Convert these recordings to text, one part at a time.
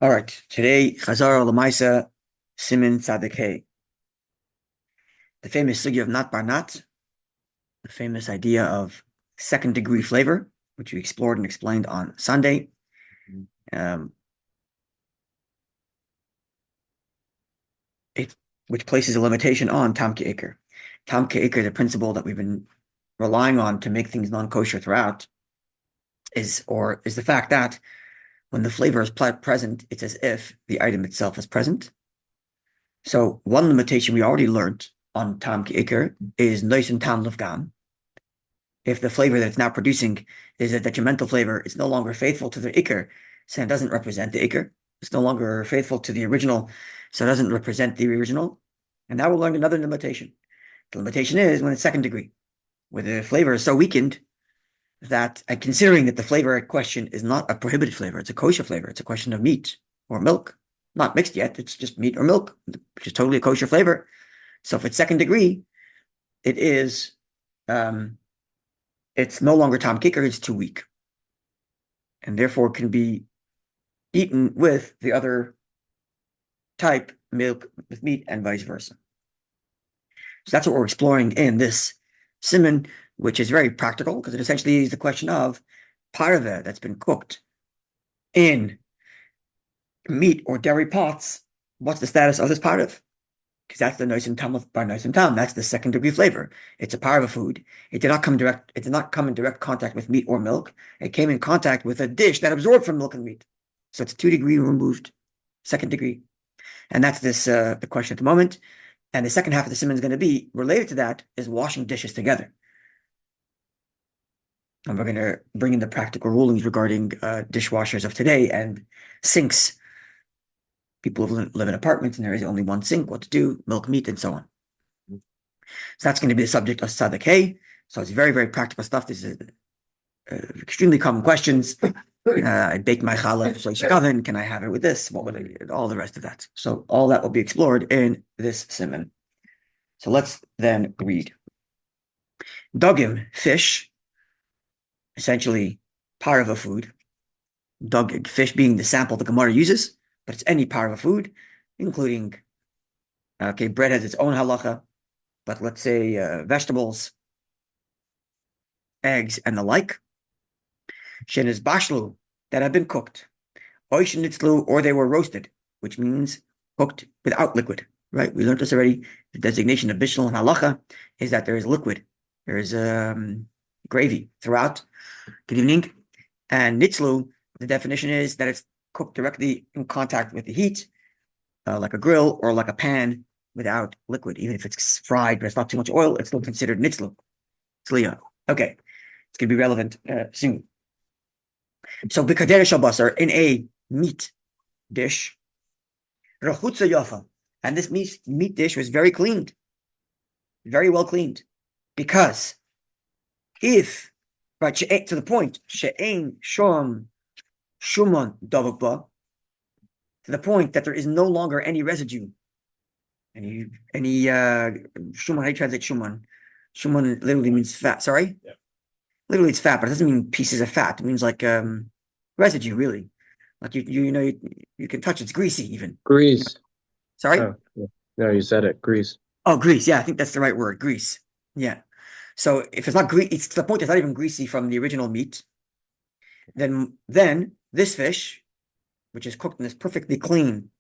All right, today Chazzrah U'LeMaaseh Simin Tzaddik. The famous sugya of nat bar nat, the famous idea of second degree flavor, which we explored and explained on Sunday. Um, it which places a limitation on tam ke'ikr. Tam ke'ikr, the principle that we've been relying on to make things non-kosher throughout, is the fact that when the flavor is present, it's as if the item itself is present. So one limitation we already learned on tam ke'ikr is nois and tam lefgam. If the flavor that it's now producing is a detrimental flavor, it's no longer faithful to the ikr, so it doesn't represent the ikr. It's no longer faithful to the original, so it doesn't represent the original. And now we'll learn another limitation. The limitation is when it's second degree, where the flavor is so weakened that, considering that the flavor at question is not a prohibited flavor, it's a kosher flavor, it's a question of meat or milk, not mixed yet, it's just meat or milk, which is totally a kosher flavor. So if it's second degree, it is it's no longer tam ke'ikr, it's too weak. And therefore can be eaten with the other type, milk with meat, and vice versa. So that's what we're exploring in this siman, which is very practical because it essentially is the question of parve that's been cooked in meat or dairy pots. What's the status of this parve? Because that's the nois and tam of bar nois and tam. That's the second degree flavor. It's a parve food. It did not come in direct contact with meat or milk. It came in contact with a dish that absorbed from milk and meat. So it's 2 degree removed, second degree. And that's the question at the moment. And the second half of the siman is going to be related to that, is washing dishes together. And we're going to bring in the practical rulings regarding dishwashers of today and sinks. People live in apartments and there is only one sink, what to do, milk, meat, and so on. So that's going to be the subject of Tzaddik. So it's very, very practical stuff. This is extremely common questions. I baked my challah shlosh oven. Can I have it with this? What would I do? All the rest of that. So all that will be explored in this siman. So let's then read. Dogim, fish, essentially parva food. Dog, fish being the sample the Gemara uses, but it's any parva food, including, bread has its own halacha, but let's say vegetables, eggs, and the like. Shenis bashlu, that have been cooked. Oishnitzlu, or they were roasted, which means cooked without liquid, right? We learned this already. The designation of bishul and halacha is that there is liquid. There is gravy throughout. Good evening. And nitzlu, the definition is that it's cooked directly in contact with the heat, like a grill or like a pan without liquid. Even if it's fried, but it's not too much oil, it's still considered nitzlu. Tzliya. Okay. It's going to be relevant soon. So, b'kader shabasar, in a meat dish, rachutza yafa, and this meat dish was very cleaned, very well cleaned, because if, right, to the point, she'ein shom shuman davukba, to the point that there is no longer any residue, any shuman. How do you translate shuman? Shuman literally means fat. Sorry. Yeah. Literally, it's fat, but it doesn't mean pieces of fat. It means like residue, really. Like you can touch. It's greasy, even. Grease. Sorry. Oh, yeah. No, you said it. Grease. Oh, grease. Yeah, I think that's the right word. Grease. Yeah. So if it's not grease, it's to the point it's not even greasy from the original meat. Then this fish, which is cooked in this perfectly clean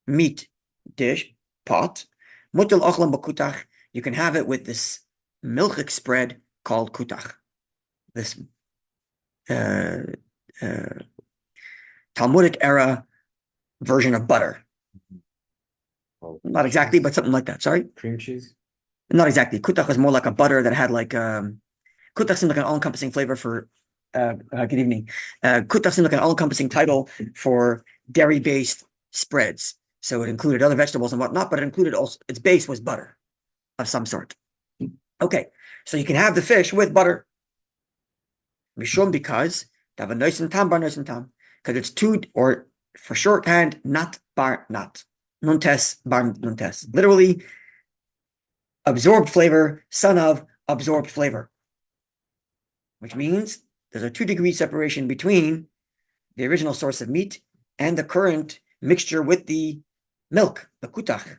meat dish pot, mutal ochlam bakutach, you can have it with this milchik spread called kutach. This Talmudic era version of butter. Not exactly, but something like that. Sorry? Cream cheese? Not exactly. Kutach was more like a butter that had like kutach seemed like an all-encompassing flavor for good evening. Kutach seemed like an all-encompassing title for dairy-based spreads. So it included other vegetables and whatnot, but it included also its base was butter of some sort. Okay, so you can have the fish with butter. Mishum, because because it's two, or for shorthand, nat bar nat. Nuntes bar nuntes. Literally, absorbed flavor, son of absorbed flavor. Which means there's a 2 degree separation between the original source of meat and the current mixture with the milk, the kutach.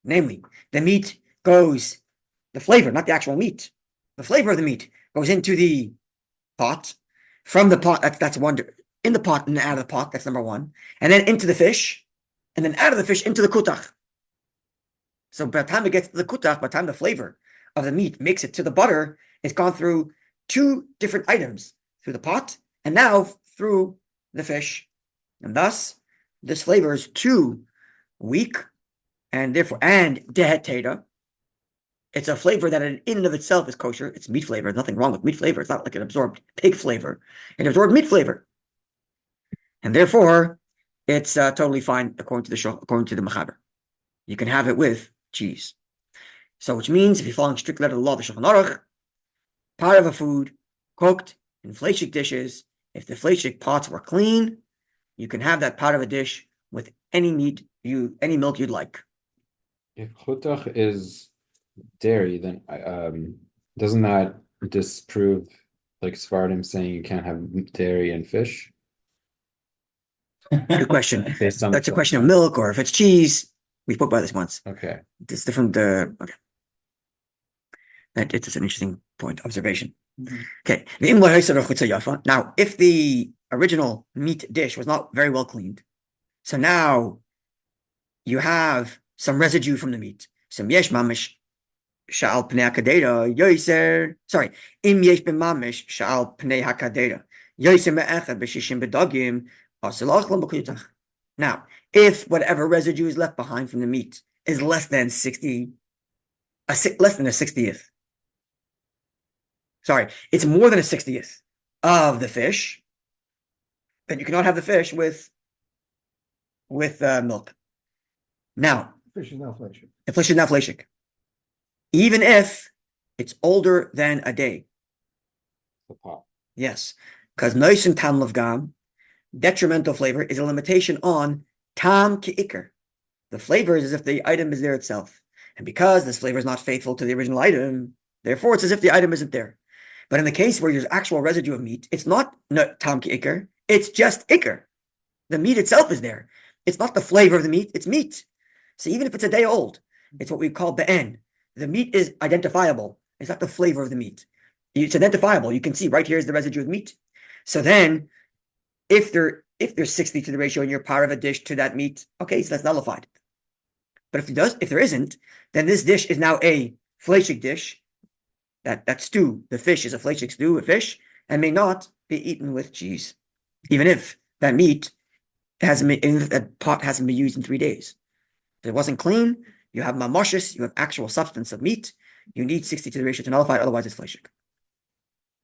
Namely, the meat goes, the flavor, not the actual meat, the flavor of the meat goes into the pot. From the pot, that's one, in the pot and out of the pot, that's number one. And then into the fish, and then out of the fish into the kutach. So by the time it gets to the kutach, by the time the flavor of the meat makes it to the butter, it's gone through two different items, through the pot and now through the fish. And thus, this flavor is too weak and therefore, and deheteta. It's a flavor that in and of itself is kosher. It's meat flavor. Nothing wrong with meat flavor. It's not like it absorbed pig flavor. It absorbed meat flavor. And therefore, it's totally fine according to the Mechaber. You can have it with cheese. So, which means if you're following strict letter of the law of the Shulchan Aruch, part of a food cooked in fleshik dishes, if the fleshik pots were clean, you can have that part of a dish with any meat, any milk you'd like. If chutach is dairy, then doesn't that disprove like Sephardim saying you can't have dairy and fish? Good question. Based on That's a question of milk, or if it's cheese. We spoke about this once. Okay. It's different. Okay. It's an interesting point, observation. Okay. Now, if the original meat dish was not very well cleaned, so now you have some residue from the meat. Some yesh mamish sha'al pnei hakadera yoser. Sorry, im yesh b'mamish sha'al pnei hakadera yoser me'echad b'shishim b'dagim asel achlam b'kuyutach. Now, if whatever residue is left behind from the meat is less than a 60th. Sorry, it's more than a 60th of the fish, then you cannot have the fish with milk. Now, Fish is not fleshik. the fish is not fleshik, even if it's older than a day. The pot. Yes, because nois and tam lavgam, detrimental flavor is a limitation on tam ki'ikr. The flavor is as if the item is there itself, and because this flavor is not faithful to the original item, therefore it's as if the item isn't there. But in the case where there's actual residue of meat, it's not tam ki'ikr, it's just ikr. The meat itself is there. It's not the flavor of the meat, it's meat. So even if it's a day old, it's what we call be'en. The meat is identifiable. It's not the flavor of the meat. It's identifiable. You can see right here is the residue of meat. So then, if there's 60 to the ratio in your part of a dish to that meat, okay, so that's nullified. But if there isn't, then this dish is now a fleshik dish. That stew, the fish is a fleshik stew, a fish, and may not be eaten with cheese, even if that meat that pot hasn't been used in 3 days. If it wasn't clean, you have mamoshes, you have actual substance of meat. You need 60 to the ratio to nullify it, otherwise it's fleshik.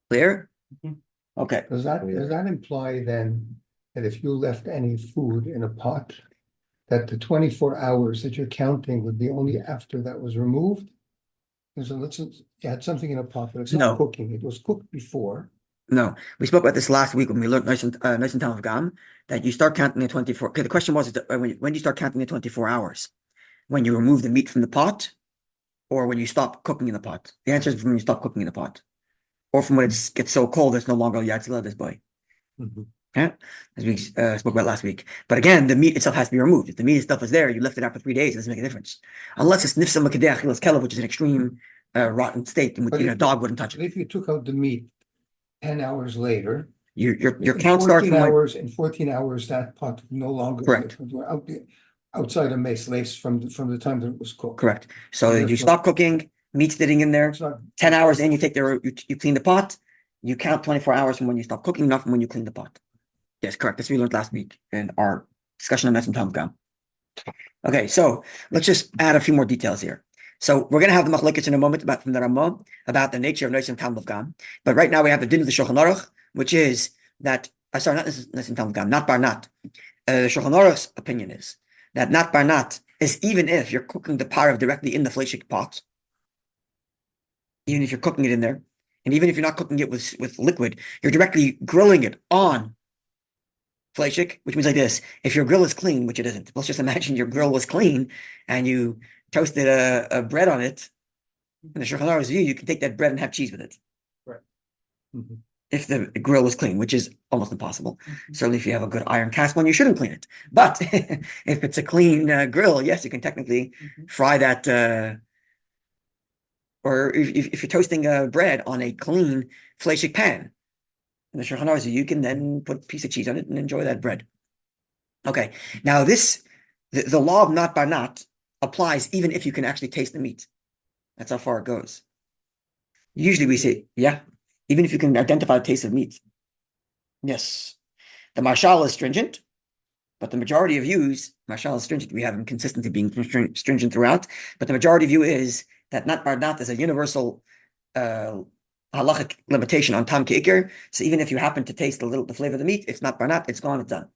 Clear? Okay. Does that imply then that if you left any food in a pot, that the 24 hours that you're counting would be only after that was removed? So let's you had something in a pot, but it's not cooking. It was cooked before. No, we spoke about this last week when we learned nice and Tam of Gam, that you start counting the 24. Okay, the question was when do you start counting the 24 hours? When you remove the meat from the pot, or when you stop cooking in the pot? The answer is when you stop cooking in the pot, or from when it gets so cold it's no longer yatzila this boy. Yeah, as we spoke about last week. But again, the meat itself has to be removed. If the meat itself is there, you left it out for 3 days, it doesn't make a difference, unless it's nifsa makadeh achilas kelev, which is an extreme rotten state in which a dog wouldn't touch it. If you took out the meat 10 hours later, your count starts from in 14 hours, that pot no longer correct. Outside of mace lace from the time that it was cooked. Correct. So you stop cooking, meat's sitting in there. 10 hours in, you clean the pot. You count 24 hours from when you stop cooking, not from when you clean the pot. Yes, correct. That's what we learned last week in our discussion on Nessim Tam Gam. Okay, so let's just add a few more details here. So we're going to have the machlekes in a moment from the Ramah about the nature of Nessim Tam Gam. But right now we have the din of the Shulchan Aruch, which is that sorry, not Nessim Tam Gam, not Barnat. The Shulchan Aruch's opinion is that not Barnat is even if you're cooking the parve directly in the fleshik pot, even if you're cooking it in there, and even if you're not cooking it with liquid, you're directly grilling it on fleshik, which means like this: if your grill is clean, which it isn't, let's just imagine your grill was clean and you toasted a bread on it. In the Shulchan Aruch's view, you can take that bread and have cheese with it. Right. if the grill was clean, which is almost impossible. Certainly, if you have a good iron cast one, you shouldn't clean it. But if it's a clean grill, yes, you can technically fry that. Or if you're toasting bread on a clean fleishik pan in the Shulchan Aruch, you can then put a piece of cheese on it and enjoy that bread. Okay, now the law of not by not applies even if you can actually taste the meat. That's how far it goes. Usually we say, yeah, even if you can identify the taste of meat. Yes, the marshal is stringent, but the majority of views, marshal is stringent. We have him consistently being stringent throughout, but the majority view is that not bar not is a universal halachic limitation on tam kikir. So even if you happen to taste the flavor of the meat, it's not bar not, it's gone, it's done.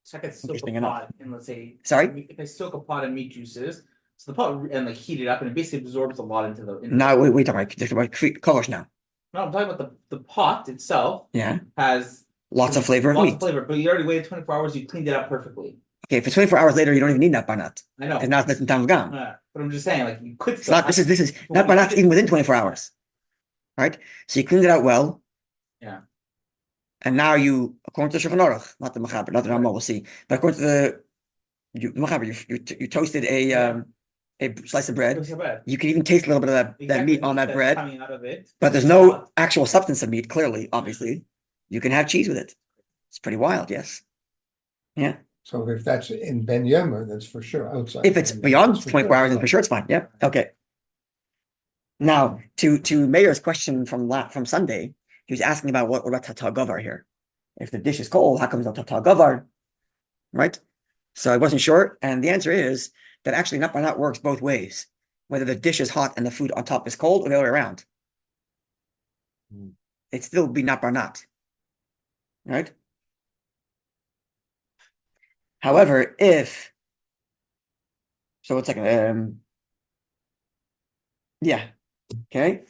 So I could soak a Interesting enough. pot and let's say Sorry? if I soak a pot of meat juices, so the pot and like heat it up and it basically absorbs a lot into the Now we talk about kolosh now. No, I'm talking about the pot itself Yeah, has lots of flavor of lots meat. of flavor, but you already waited 24 hours, you cleaned it up perfectly. Okay, if it's 24 hours later, you don't even need that bar not. I know. It's not less than tam gam. But I'm just saying, like you could It's not. This is not bar not even within 24 hours. Right? So you cleaned it out well. Yeah. And now you, according to the Shulchan Aruch, not the Machaber, not the Rambam, we'll see. But according to the Machaber, you toasted a slice of bread. You can even taste a little bit of that meat on that bread. Coming out of it. But there's no actual substance of meat, clearly, obviously. You can have cheese with it. It's pretty wild, yes. Yeah. So if that's in Ben Yemer, that's for sure outside. If it's beyond 24 hours, then for sure it's fine. Yep. Okay. Now, to Mayor's question from Sunday, he was asking about what about tatar gavar here. If the dish is cold, how comes it's not tatar gavar? Right? So I wasn't sure. And the answer is that actually not by not works both ways. Whether the dish is hot and the food on top is cold or the other way around. It'd still be not by not. Right? However, so it's like yeah. Okay.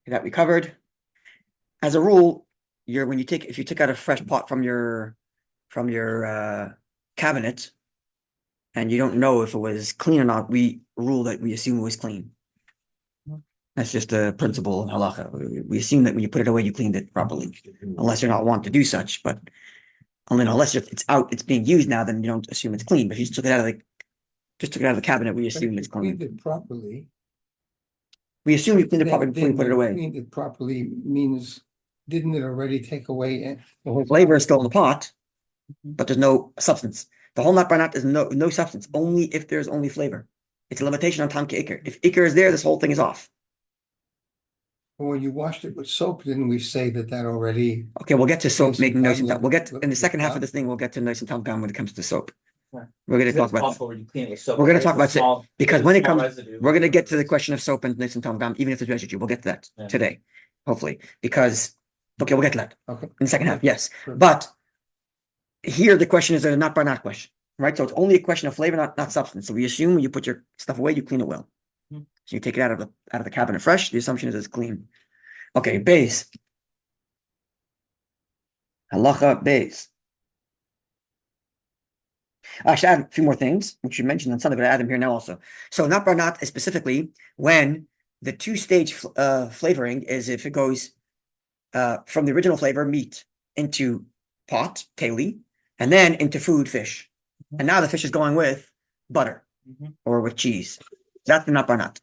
That we covered. As a rule, if you take out a fresh pot from your cabinet and you don't know if it was clean or not, we assume it was clean. That's just a principle in halacha. We assume that when you put it away, you cleaned it properly, unless you're not want to do such. But unless it's out, it's being used now, then you don't assume it's clean. But if you just took it out of the cabinet, we assume it's clean. Cleaned it properly. We assume you cleaned it properly before you put it away. Cleaned it properly means, didn't it already take away the whole flavor is still in the pot, but there's no substance. The whole nut by nut is no substance, only if there's only flavor. It's a limitation on tam ikr. If ikr is there, this whole thing is off. When you washed it with soap, didn't we say that already? Okay, we'll get to soap Yes, making noise and tam, we'll get in the second half tam. of this thing, we'll get to noise and tam gam when it comes to soap. Right. We're going to talk about that. We're going to talk about soap because when it comes, we're going to get to the question of soap and noise and tam gam, even if there's residue. We'll get to that today, hopefully, because okay, we'll get to that in the second half. Yes, but here the question is a not by not question, right? So it's only a question of flavor, not substance. So we assume when you put your stuff away, you clean it well. So you take it out of the cabinet fresh. The assumption is it's clean. Okay, base. Halacha base. I should add a few more things, which you mentioned on Sunday, but I add them here now also. So not bar not is specifically when the two-stage flavoring is if it goes from the original flavor, meat, into pot, keli, and then into food, fish. And now the fish is going with butter or with cheese. That's the not bar not.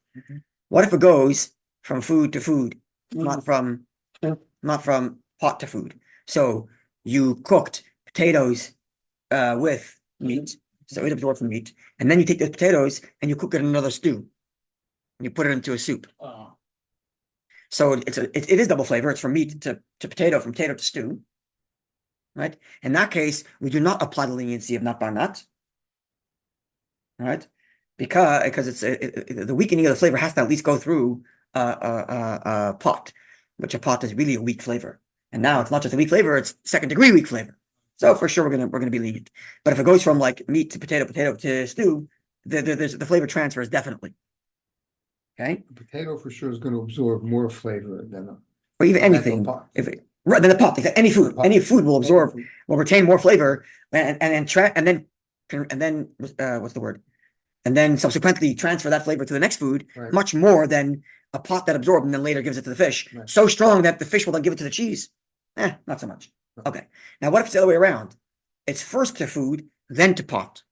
What if it goes from food to food, not from pot to food? So you cooked potatoes with meat, so it absorbs from meat, and then you take the potatoes and you cook it in another stew. And you put it into a soup. So it is double flavor. It's from meat to potato, from potato to stew. Right? In that case, we do not apply the leniency of not bar not. Right? Because it's the weakening of the flavor has to at least go through a pot, which a pot is really a weak flavor. And now it's not just a weak flavor; it's second degree weak flavor. So for sure we're gonna be lenient. But if it goes from like meat to potato to stew, the flavor transfers definitely. Okay. The potato for sure is going to absorb more flavor than or even anything. Than the pot, any food will absorb, will retain more flavor, and then what's the word? and then subsequently transfer that flavor to the next food, Right. much more than a pot that absorbed and then later gives it to the fish. Right. So strong that the fish will then give it to the cheese. Not so much. Right. Okay. Now, what if it's the other way around? It's first to food, then to pot.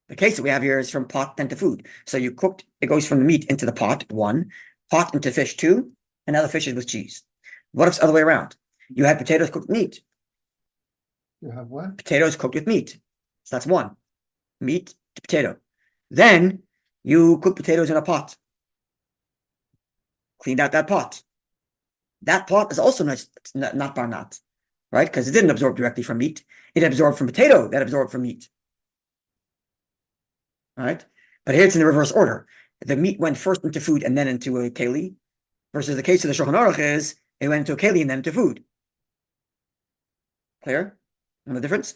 The case that we have here is from pot, then to food. So you cooked, it goes from the meat into the pot, one, pot into fish, two, and now the fish is with cheese. What if it's the other way around? You had potatoes cooked with meat. You have what? Potatoes cooked with meat. So that's one. Meat to potato. Then you cook potatoes in a pot. Cleaned out that pot. That pot is also not barnat, right? Because it didn't absorb directly from meat. It absorbed from potato that absorbed from meat. All right. But here it's in the reverse order. The meat went first into food and then into a keli, versus the case of the Shulchan Aruch is it went into a keli and then into food. Clear? And the difference?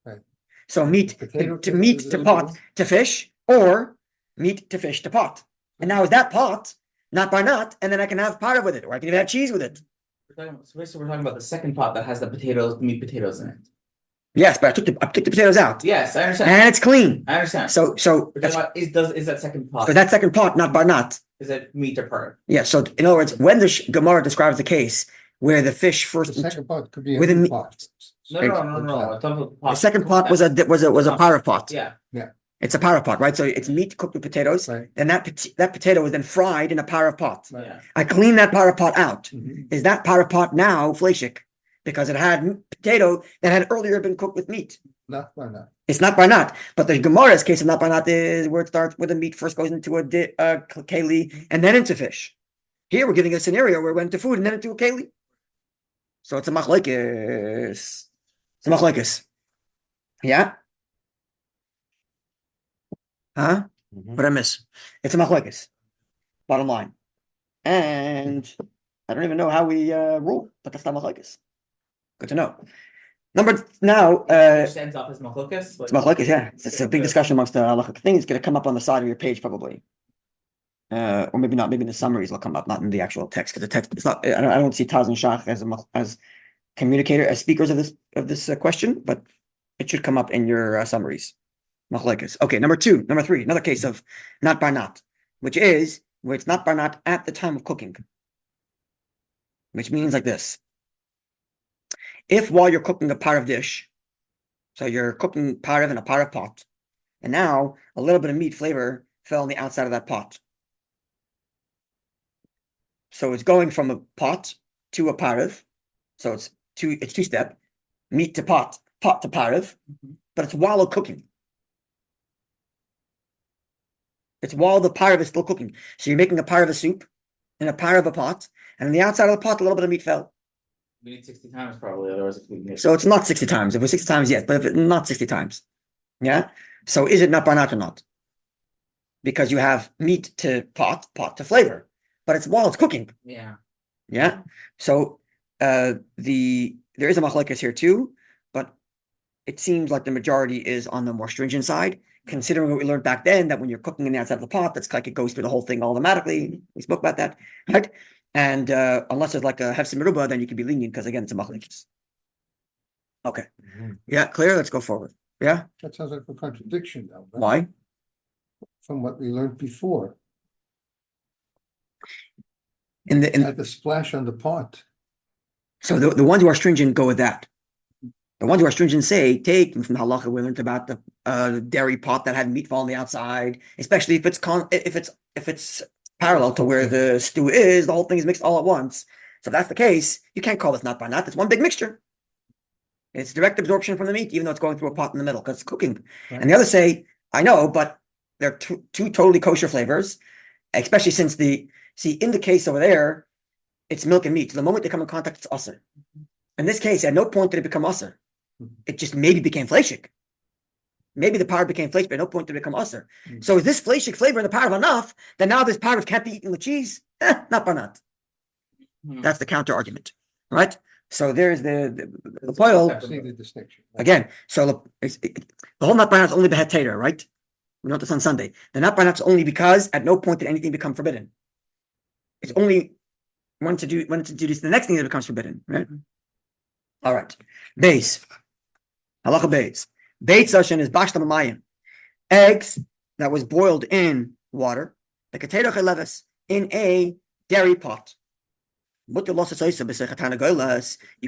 Right. So meat Potato to meat to pot to fish, or meat to fish to pot. And now is that pot not barnat, and then I can have parve with it, or I can even have cheese with it. So basically, we're talking about the second pot that has the potatoes, meat potatoes in it. Yes, but I took the potatoes out. Yes, I understand. And it's clean. I understand. So We're talking that's, about, is that second pot? so that second pot, not barnat. Is that meat or part? Yeah, so in other words, when the Gemara describes the case where the fish The first second pot could be a Within new me- pot. No. I'm talking about the pot. the second pot was a parve pot. Yeah. It's a parve pot, right? So it's meat cooked with potatoes, Right. and that potato was then fried in a parve pot. Right. Yeah. I clean that parve pot out. Mhm. Is that parve pot now fleshik? Because it had potato that had earlier been cooked with meat. Not why not? It's not barnat, but the Gemara's case of not barnat is where it starts where the meat first goes into a keli and then into fish. Here we're giving a scenario where it went to food and then into a keli. So it's a machlekes. It's a machlekes. Yeah? Huh? Mhm. What did I miss? It's a machlekes. Bottom line. And I don't even know how we rule, but that's not machlekes. Good to know. It just ends up as machlokas. It's machlokes, yeah. It's a big discussion amongst the halachic. I think it's going to come up on the side of your page probably, or maybe not. Maybe in the summaries it'll come up, not in the actual text, because the text it's not. I don't see Taz and Shach as communicator, as speakers of this question, but it should come up in your summaries. Machlokes. Okay, number three, another case of not barnat, which is where it's not barnat at the time of cooking, which means like this. If while you're cooking a parve dish, so you're cooking parve in a parve pot, and now a little bit of meat flavor fell on the outside of that pot. So it's going from a pot to a parve. So it's two-step, meat to pot to parve, but it's while cooking. It's while the parve is still cooking. So you're making a parve soup in a parve pot, and on the outside of the pot, a little bit of meat fell. We need 60 times probably, otherwise it could be. So it's not 60 times. If it was 60 times, yes, but if it's not 60 times. Yeah. So is it not barnat or not? Because you have meat to pot to flavor, but it's while it's cooking. Yeah. Yeah. So there is a machlekes here too, but it seems like the majority is on the more stringent side, considering what we learned back then, that when you're cooking in the outside of the pot, that's like it goes through the whole thing automatically. We spoke about that, right? And unless it's like a hefsim meruba, then you can be lenient because again, it's a machlekes. Okay. Mhm. Yeah, clear. Let's go forward. Yeah. That sounds like a contradiction though. right? Why? From what we learned before, In the at the splash on the pot. So the ones who are stringent go with that. The ones who are stringent say, take from the halacha we learned about the dairy pot that had meat fall on the outside, especially if it's parallel to where the stew is, the whole thing is mixed all at once. So if that's the case, you can't call this not barnat. It's one big mixture. It's direct absorption from the meat, even though it's going through a pot in the middle because it's cooking. Right. And the others say, I know, but they're two totally kosher flavors, especially since in the case over there, it's milk and meat. So the moment they come in contact, it's usser. In this case, at no point did it become usser. It just maybe became fleshik. Maybe the parve became fleshik, but at no point did it become usser. Mm. So is this fleshik flavor in the parve enough that now this parve can't be eaten with cheese? Not barnat. That's the counter argument, right? So there's the foil See the distinction. again. So the whole not barnat is only behet tater, right? We know this on Sunday. The not barnat is only because at no point did anything become forbidden. It's only when to do this, the next thing that becomes forbidden, right? All right. Beis. Halacha beis. Beis sashen is bashtam mayim. Eggs that was boiled in water, in a dairy pot. You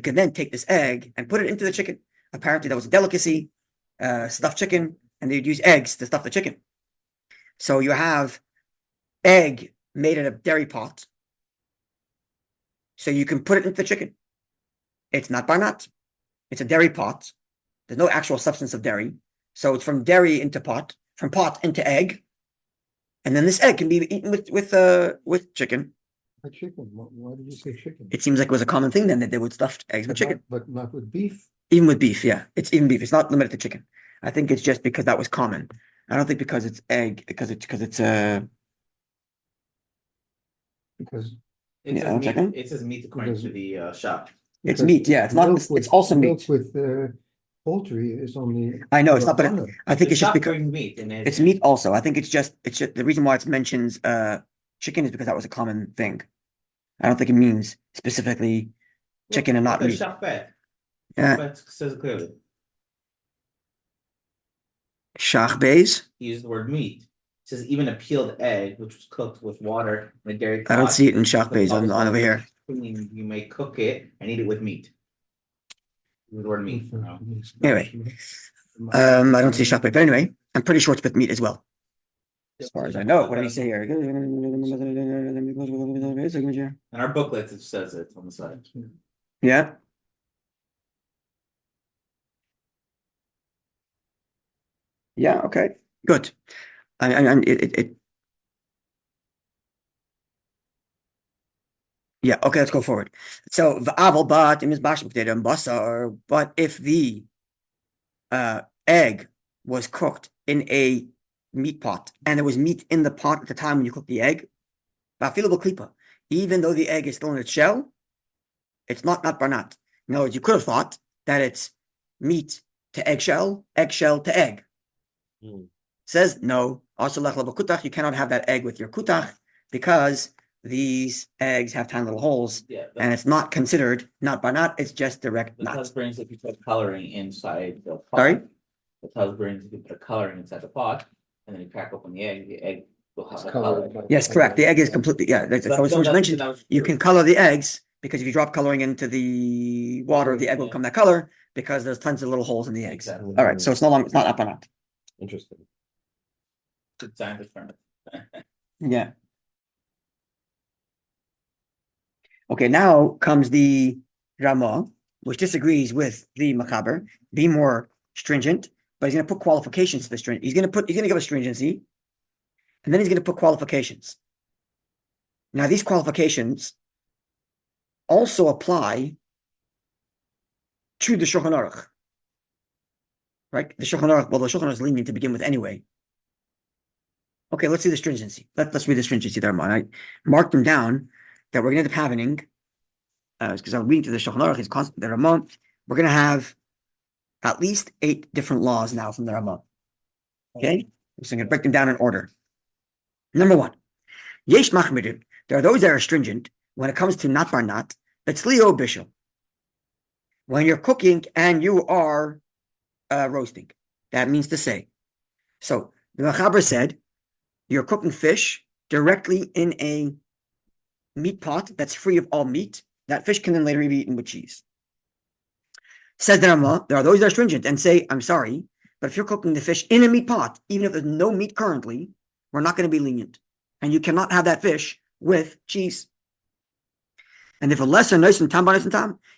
can then take this egg and put it into the chicken. Apparently, that was a delicacy, stuffed chicken, and they'd use eggs to stuff the chicken. So you have egg made in a dairy pot. So you can put it into the chicken. It's not barnat. It's a dairy pot. There's no actual substance of dairy. So it's from dairy into pot, from pot into egg. And then this egg can be eaten with chicken. But chicken, why did you say chicken? It seems like it was a common thing then that they would stuff eggs with chicken. But not with beef. Even with beef, yeah. It's even beef. It's not limited to chicken. I think it's just because that was common. I don't think because it's egg, because it's Because It Yeah, says one meat. second. It says meat according to the shop. it's meat, yeah. It's not. milk It's also milk meat. with poultry is only. I know it's not, but Rabbanan. I think The it's just shop because brings meat, and it's meat. Also, I think it's just the reason why it mentions chicken is because that was a common thing. I don't think it means specifically chicken and not the meat. shop bet. Yeah. Bet says it clearly. Shach beis. He used the word meat. It says even a peeled egg, which was cooked with water in a dairy pot. I don't see it in shach the beis pot on was over here. clean. You may cook it and eat it with meat. The word meat. Anyway, I don't see shach beis, but anyway, I'm pretty sure it's with meat as well. As far as I know, what did he say here? In our booklets, it says it on the side. Yeah. Yeah. Okay. Good. Yeah. Okay. Let's go forward. So v'aval bat im mizbash b'kdei basar. But if the egg was cooked in a meat pot and there was meat in the pot at the time when you cook the egg, even though the egg is still in its shell, it's not barnat. In other words, you could have thought that it's meat to eggshell, eggshell to egg. Says no. Also, you cannot have that egg with your kutach because these eggs have tiny little holes, Yeah, and it's not considered not barnat. It's just direct the nut. Taz brings if you put coloring inside the pot. Sorry? The Taz brings if you put coloring inside the pot, and then you crack open the egg will have It's a colored color. by- Yes, correct. The egg is completely That's That- what no, was that's- mentioned. that was You true. can color the eggs because if you drop coloring into the water, the egg will Yeah. become that color because there's tons of little holes in the eggs. Exactly. All right, so it's not apanat. Interesting. It's scientific term. Yeah. Okay, now comes the Ramah, which disagrees with the Machaber. Be more stringent, but he's going to put qualifications to the stringent. He's going to give a stringency, and then he's going to put qualifications. Now, these qualifications also apply to the Shulchan Aruch, right? The Shulchan Aruch, well, the Shulchan Aruch is lenient to begin with anyway. Okay, let's see the stringency. Let's read the stringency there, man. I marked them down that we're going to end up having, because I'm reading to the Shulchan Aruch, it's constant, the Ramah. We're going to have at least 8 different laws now from the Ramah. Okay, so I'm going to break them down in order. Number 1, Yesh Machmirim. There are those that are stringent when it comes to not barnat. That's Leo Bishel. When you're cooking and you are roasting, that means to say. So the Machaber said you're cooking fish directly in a meat pot that's free of all meat. That fish can then later be eaten with cheese. Says the Ramah, there are those that are stringent and say, I'm sorry, but if you're cooking the fish in a meat pot, even if there's no meat currently, we're not going to be lenient. And you cannot have that fish with cheese. And if a lesser nice and tam,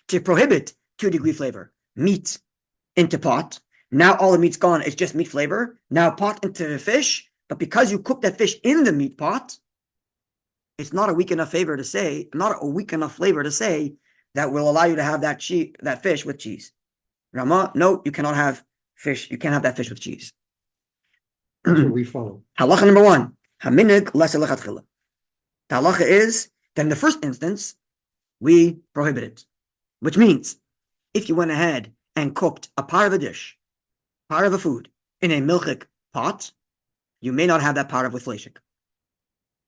to prohibit 2-degree flavor, meat into pot, now all the meat's gone, it's just meat flavor. Now pot into the fish, but because you cook that fish in the meat pot, it's not a weak enough flavor to say that will allow you to have that fish with cheese. Ramah, no, you cannot have fish. You can't have that fish with cheese. That's what we follow. Halacha number 1, haminig lesa lechatchila. The halacha is that in the first instance, we prohibit it, which means if you went ahead and cooked a part of a dish, part of a food, in a milchik pot, you may not have that part of with fleshik.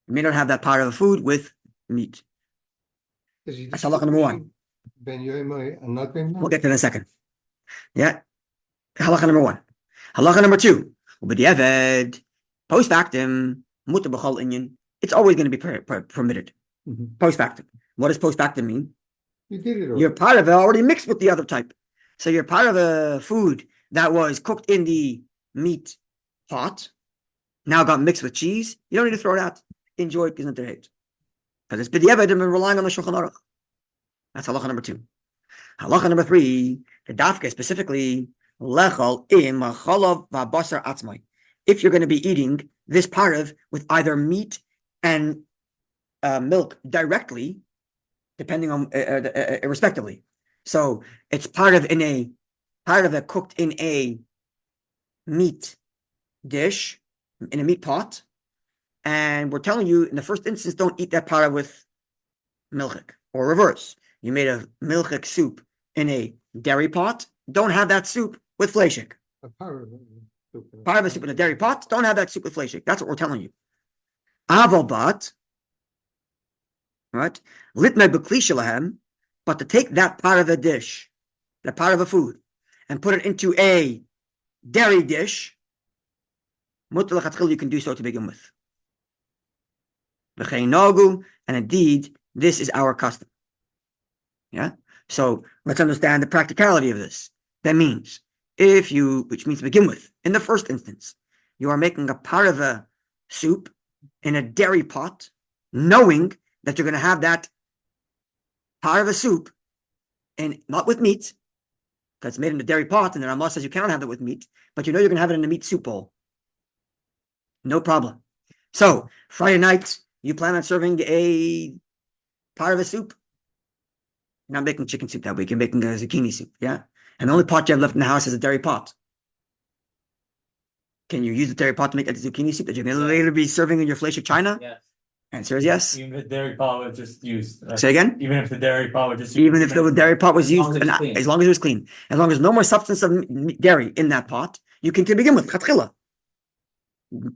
You may not have that part of a food with meat. That's halacha number 1. Ben Yoimai and not Ben We'll get to that in a second. Yeah. Halacha number 1. Halacha number 2. Ubediavad, Post factum, mutar b'chol inyan, it's always going to be permitted. Mhm. Post factum. What does post factum mean? You did it Your already. parve already mixed with the other type. So your parve food that was cooked in the meat pot now got mixed with cheese. You don't need to throw it out. Enjoy it because it's because it's b'diavad and relying on the Shulchan Aruch. That's halacha number 2. Halacha number 3, the dafka specifically lechal im chalav v'basar atzmai. If you're going to be eating this parve with either meat and milk directly, depending on respectively. So it's part of it cooked in a meat dish, in a meat pot, and we're telling you in the first instance, don't eat that part with milchik, or reverse. You made a milchik soup in a dairy pot, don't have that soup with fleshik. Parve soup in a dairy pot, don't have that soup with fleshik. That's what we're telling you. Avobat, right? Litme b'kli shelahem, but to take that part of a dish, that part of a food, and put it into a dairy dish, mutar lechatchila, you can do so to begin with. And indeed, this is our custom. Yeah. So let's understand the practicality of this. That means which means to begin with, in the first instance, you are making a part of a soup in a dairy pot, knowing that you're going to have that part of a soup and not with meat, because it's made in a dairy pot, and the Ramah says you cannot have it with meat, but you know you're going to have it in a meat soup bowl. No problem. So Friday night, you plan on serving a part of a soup. You're not making chicken soup that week. You're making a zucchini soup, yeah? And the only pot you have left in the house is a dairy pot. Can you use the dairy pot to make that zucchini soup that you're going to later be serving in your fleshik china? Yes. Answer is yes. Even if the dairy pot was just used. Say again? Even if the dairy pot was just Even if the dairy pot was As long used, as it's clean. as long as it was clean, as long as no more substance of dairy in that pot, you can, to begin with, chatchila,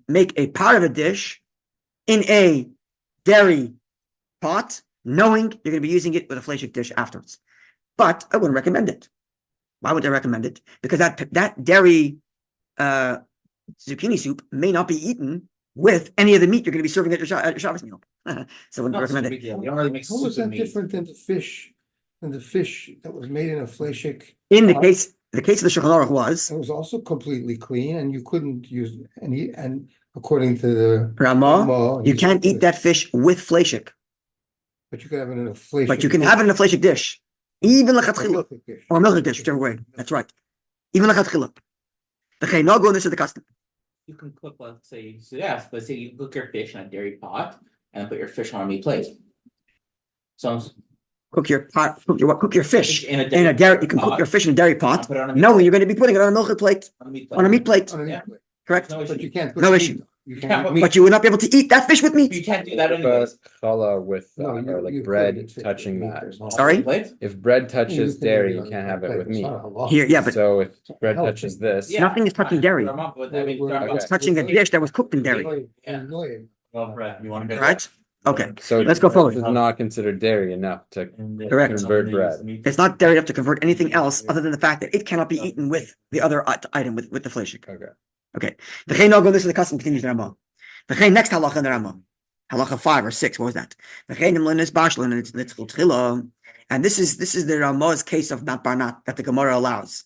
make a part of a dish in a dairy pot, knowing you're going to be using it with a fleshik dish afterwards. But I wouldn't recommend it. Why would I recommend it? Because that dairy zucchini soup may not be eaten with any of the meat you're going to be serving at your Shabbos meal. So I wouldn't No, it's no recommend big it. deal. You don't really make How soup was with that meat. different than the fish that was made in a fleshik? In the pot? case of the Shulchan Aruch was It was also completely clean and you couldn't use any, and according to the Ramah, Ramah, you can't eat that fish with fleshik, but you could have it in a fleshik. but you can have it in a fleshik dish, even lechatchila, dish. or milchik dish, whichever way. That's right. Even lechatchila. The chaynagu, and this is the custom. You can cook, let's say you cook your fish in a dairy pot and put your fish on a meat plate. So Cook your fish in a in a dairy. You can pot, cook your fish in a dairy pot, put it on a meat knowing plate. you're going to be putting it on a milchik plate, On a meat plate. on a meat plate. On a meat Yeah. plate. Correct? No But issue. you can't put No meat issue. on. You You can't can't put put meat. But you would not be able to eat that fish with You meat. can't do that What anyways. about challah with No, you like couldn't bread eat fish with touching meat, that? there's no- Sorry? On a plate? If bread You touches couldn't dairy, eat you on can't a have it plate, with it's meat. not halal. Here, yeah, but So if bread healthy. touches this, Yeah. nothing is touching dairy. But I mean, We're- It's touching a dish that was cooked in dairy. Yeah. Well, Brett, you want to get Right? Okay. so Let's go this forward. is not considered dairy enough to Correct. convert bread. It's not dairy enough to convert anything else other than the fact that it cannot be eaten with the other item, with the fleshik. Okay. Okay. The chaynagu, this is the custom, continues the Ramah. The chay, next halacha in the Ramah. Halacha 5 or 6, what was that? The chay nimlin is bashlin, and it's tchila. And this is the Ramah's case of not barnat that the Gemara allows.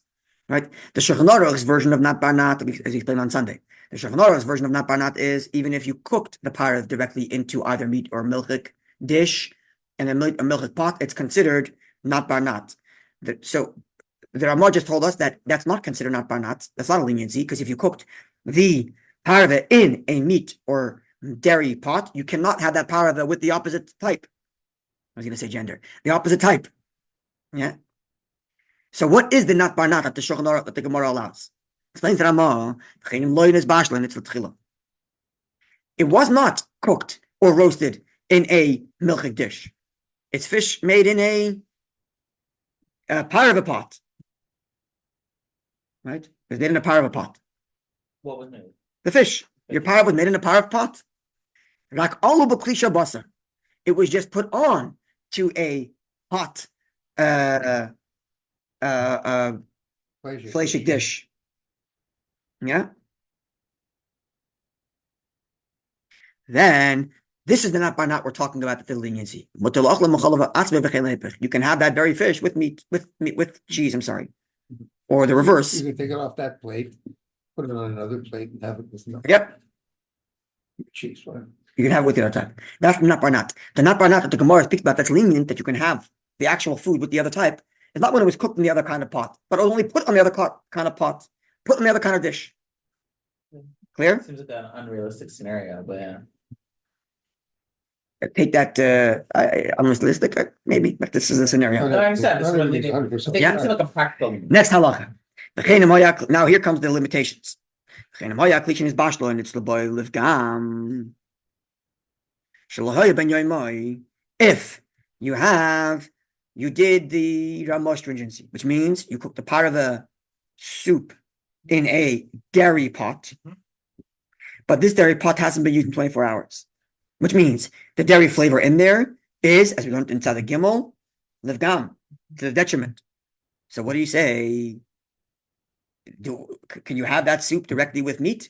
Right? The Shulchan Aruch's version of not barnat, as we explained on Sunday. The Shulchan Aruch's version of not barnat is even if you cooked the parve directly into either meat or milchik dish and a milchik pot, it's considered not barnat. So the Ramah just told us that that's not considered not barnat. That's not a leniency, because if you cooked the parve in a meat or dairy pot, you cannot have that parve with the opposite type. I was going to say gender. The opposite type. Yeah. So what is the not barnat that the Shulchan Aruch, that the Gemara allows? Explains the Ramah. It was not cooked or roasted in a milchik dish. It's fish made in a parve pot. Right? It's made in a parve pot. What was made? The fish. Your parve was made in a parve pot. Like all of klisha basar. It was just put on to a hot fleshik dish. Yeah. then this is the not by not we're talking about the leniency. You can have that very fish with meat, with cheese, I'm sorry. Or the reverse. You can take it off that plate, put it on another plate and have it with no Yep. cheese, whatever. You can have it with the other type. That's not by not. The not by not that the Gemara speaks about that's lenient that you can have the actual food with the other type. It's not when it was cooked in the other kind of pot, but only put on the other kind of pot, put on the other kind of dish. Clear? Seems like an unrealistic scenario, but yeah. Take that unrealistic, maybe, but this is a scenario. No, I understand. This is what they do. 100%. I think it's like a practical. Next halacha. Now here comes the limitations. If you did the Ramah stringency, which means you cooked the Parve soup in a dairy pot, but this dairy pot hasn't been used in 24 hours, which means the dairy flavor in there is, as we learned inside the Gimel, Livgam, to the detriment. So what do you say? Can you have that soup directly with meat?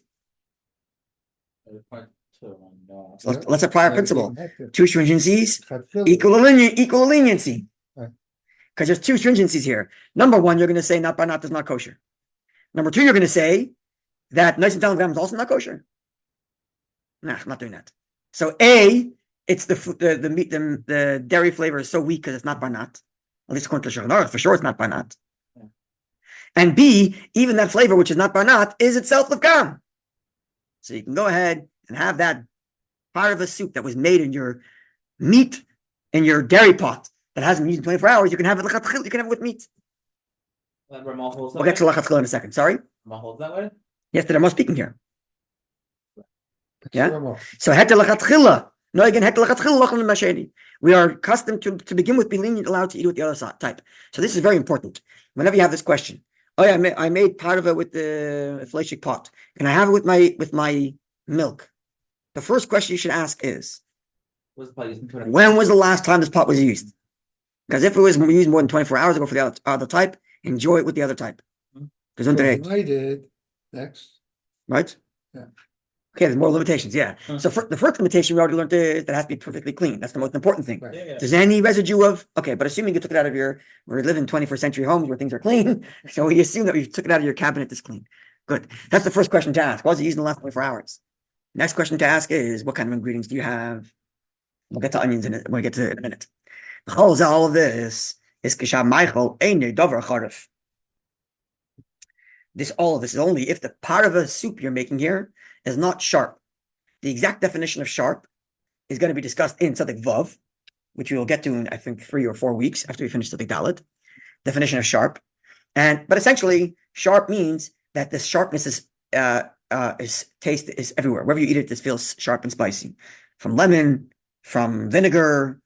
So let's apply our principle. Two stringencies equal leniency. Right. Because there's two stringencies here. Number one, you're going to say not by not is not kosher. Number two, you're going to say that nice and telegram is also not kosher. Nah, I'm not doing that. So A, it's the meat, the dairy flavor is so weak because it's not by not. At least according to Chazzrah, for sure it's not by not. Yeah. And B, even that flavor which is not by not is itself lefgam. So you can go ahead and have that part of a soup that was made in your meat in your dairy pot that hasn't been used in 24 hours. You can have it lechatchil, you can have it with meat. We'll get to lechatchil in a second. Sorry. Hold that way. Yes, I'm speaking here. Yeah. Ramah. So heter lechatchila. No, again, heter lechatchila lochem l'masheni. We are accustomed to begin with, be lenient, allowed to eat with the other type. So this is very important. Whenever you have this question, oh yeah, I made part of it with the fleishik pot. Can I have it with my milk? The first question you should ask is, when was the last time this pot was used? Because if it was used more than 24 hours ago for the other type, enjoy it with the other type. So I did next. Right? Yeah. Okay, there's more limitations, yeah. So the first limitation we already learned is that it has to be perfectly clean. That's the most important thing. Right. Yeah. There's any residue of, okay, but assuming you took it out of we live in 21st century homes where things are clean, so we assume that you took it out of your cabinet that's clean. Good. That's the first question to ask. Was it used in the last 24 hours? Next question to ask is, what kind of ingredients do you have? We'll get to onions in it when we get to it in a minute. All of this is all of this is only if the part of a soup you're making here is not sharp. The exact definition of sharp is going to be discussed in Tzaddik Vav, which we will get to in, I think, 3 or 4 weeks after we finish Tzaddik Dalet. Definition of sharp. But essentially, sharp means that the sharpness is taste is everywhere. Wherever you eat it, this feels sharp and spicy. From lemon, from vinegar,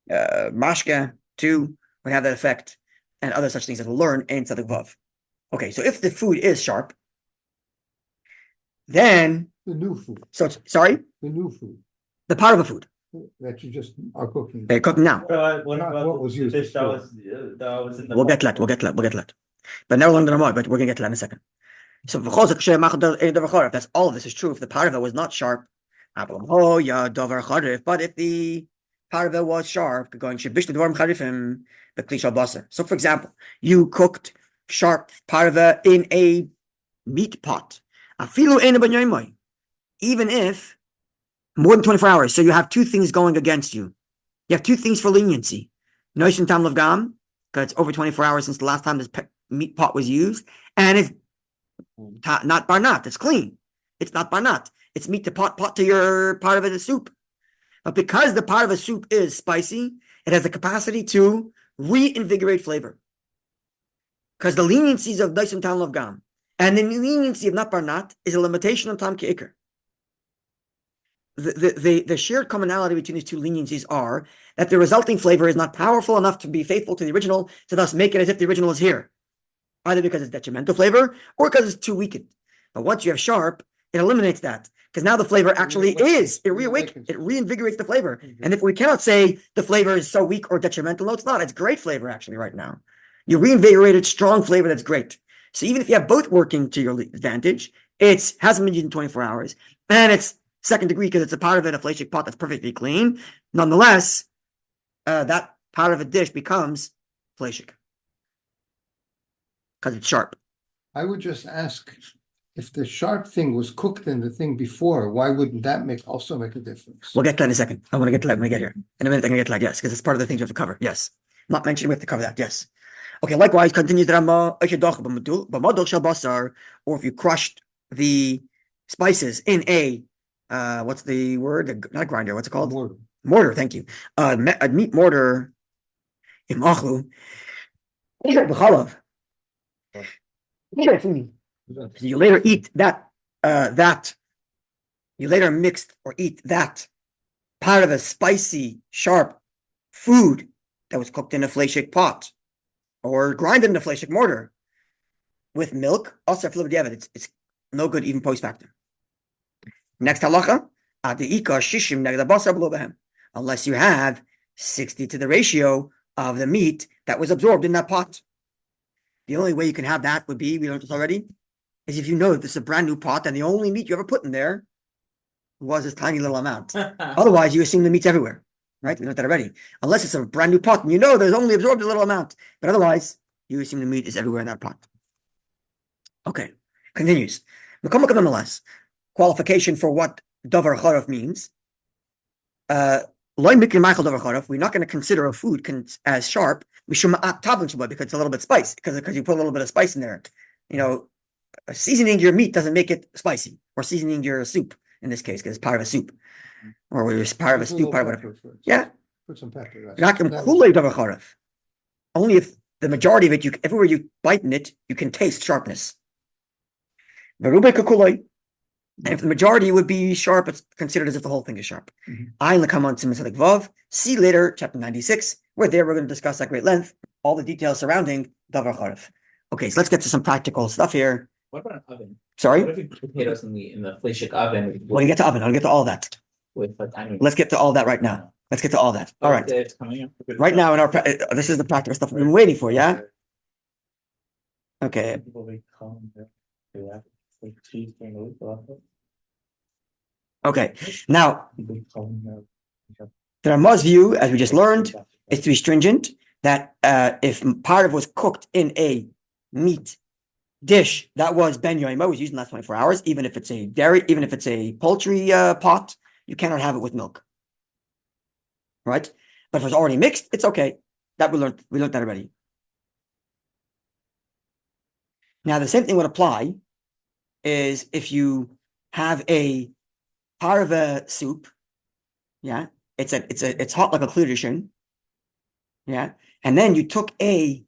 mashka, too, would have that effect, and other such things that we'll learn in Tzaddik Vav. Okay, so if the food is sharp, then The new food, the new food part of a food that you just are cooking. they're cooking now. What was used Fish that before. was in the. We'll get to that. But never learned more. But we're gonna get to that in a second. So if that's all of this is true, if the part of it was not sharp, but if the part of it was sharp, going so for example, you cooked sharp part of it in a meat pot. Even if more than 24 hours. So you have two things going against you. You have two things for leniency. Noish and Tam Lavgam, because it's over 24 hours since the last time this meat pot was used. And it's not barnat. It's clean. It's not barnat. It's meat to pot to your part of it is soup. But because the part of a soup is spicy, it has the capacity to reinvigorate flavor. Because the leniencies of Noish and Tam Lavgam and the leniency of not barnat is a limitation of Tam Ke'ikr. The shared commonality between these two leniencies are that the resulting flavor is not powerful enough to be faithful to the original, to thus make it as if the original is here, either because it's detrimental flavor or because it's too weakened. But once you have sharp, it eliminates that, because now the flavor actually it reawakens, it reinvigorates the flavor. And if we cannot say the flavor is so weak or detrimental, no, it's not. It's great flavor actually right now. You reinvigorated strong flavor that's great. So even if you have both working to your advantage, it hasn't been used in 24 hours, and it's second degree because it's a part of it, a fleishik pot that's perfectly clean. Nonetheless, that part of a dish becomes fleishik because it's sharp. I would just ask, if the sharp thing was cooked in the thing before, why wouldn't that also make a difference? We'll get to that in a second. I want to get to that when we get here. In a minute, I'm going to get to that, yes, because it's part of the things you have to cover. Yes. Not mentioned, we have to cover that, yes. Okay, likewise, continues the Rama, or if you crushed the spices in a, what's the word? Not grinder, what's it called? Mortar. Mortar, thank you. A meat mortar, imachlu, b'chalav. You later eat that, you later mixed or eat that part of a spicy, sharp food that was cooked in a fleishik pot or grinded in a fleishik mortar with milk. Also, it's no good even post factum. Next halacha, unless you have 60 to the ratio of the meat that was absorbed in that pot. The only way you can have that would be, we learned this already, is if you know that this is a brand new pot and the only meat you ever put in there was this tiny little amount. Otherwise, you assume the meat's everywhere, right? We learned that already. Unless it's a brand new pot and you know there's only absorbed a little amount. But otherwise, you assume the meat is everywhere in that pot. Okay, continues. Nonetheless, qualification for what davar charaf means. We're not going to consider a food as sharp because it's a little bit spicy, because you put a little bit of spice in there. You know, seasoning your meat doesn't make it spicy, or seasoning your soup in this case, because it's part of a soup, or it's part of a stew, part of whatever. Yeah. Put some pepper. Only if the majority of it, everywhere you bite in it, you can taste sharpness. And if the majority would be sharp, it's considered as if the whole thing is sharp. See later, chapter 96, where there we're going to discuss at great length all the details surrounding davar charaf. Okay, so let's get to some practical stuff here. What about an oven? Sorry? What if you put potatoes in the fleishik oven? Well, you get to oven. I'll get to all that. With like onions? Let's get to all that right now. Let's get to all that. All right. It's coming up. Right now, this is the practical stuff we've been waiting for, yeah? Okay. Okay. Now, the Ramah's view, as we just learned, is to be stringent, that if part of was cooked in a meat dish that was ben yoima, was used in the last 24 hours, even if it's a dairy, even if it's a poultry pot, you cannot have it with milk. Right? But if it's already mixed, it's okay. That we learned that already. Now, the same thing would apply is if you have a Parve soup, yeah, it's hot like a kludishin, yeah, and then you took a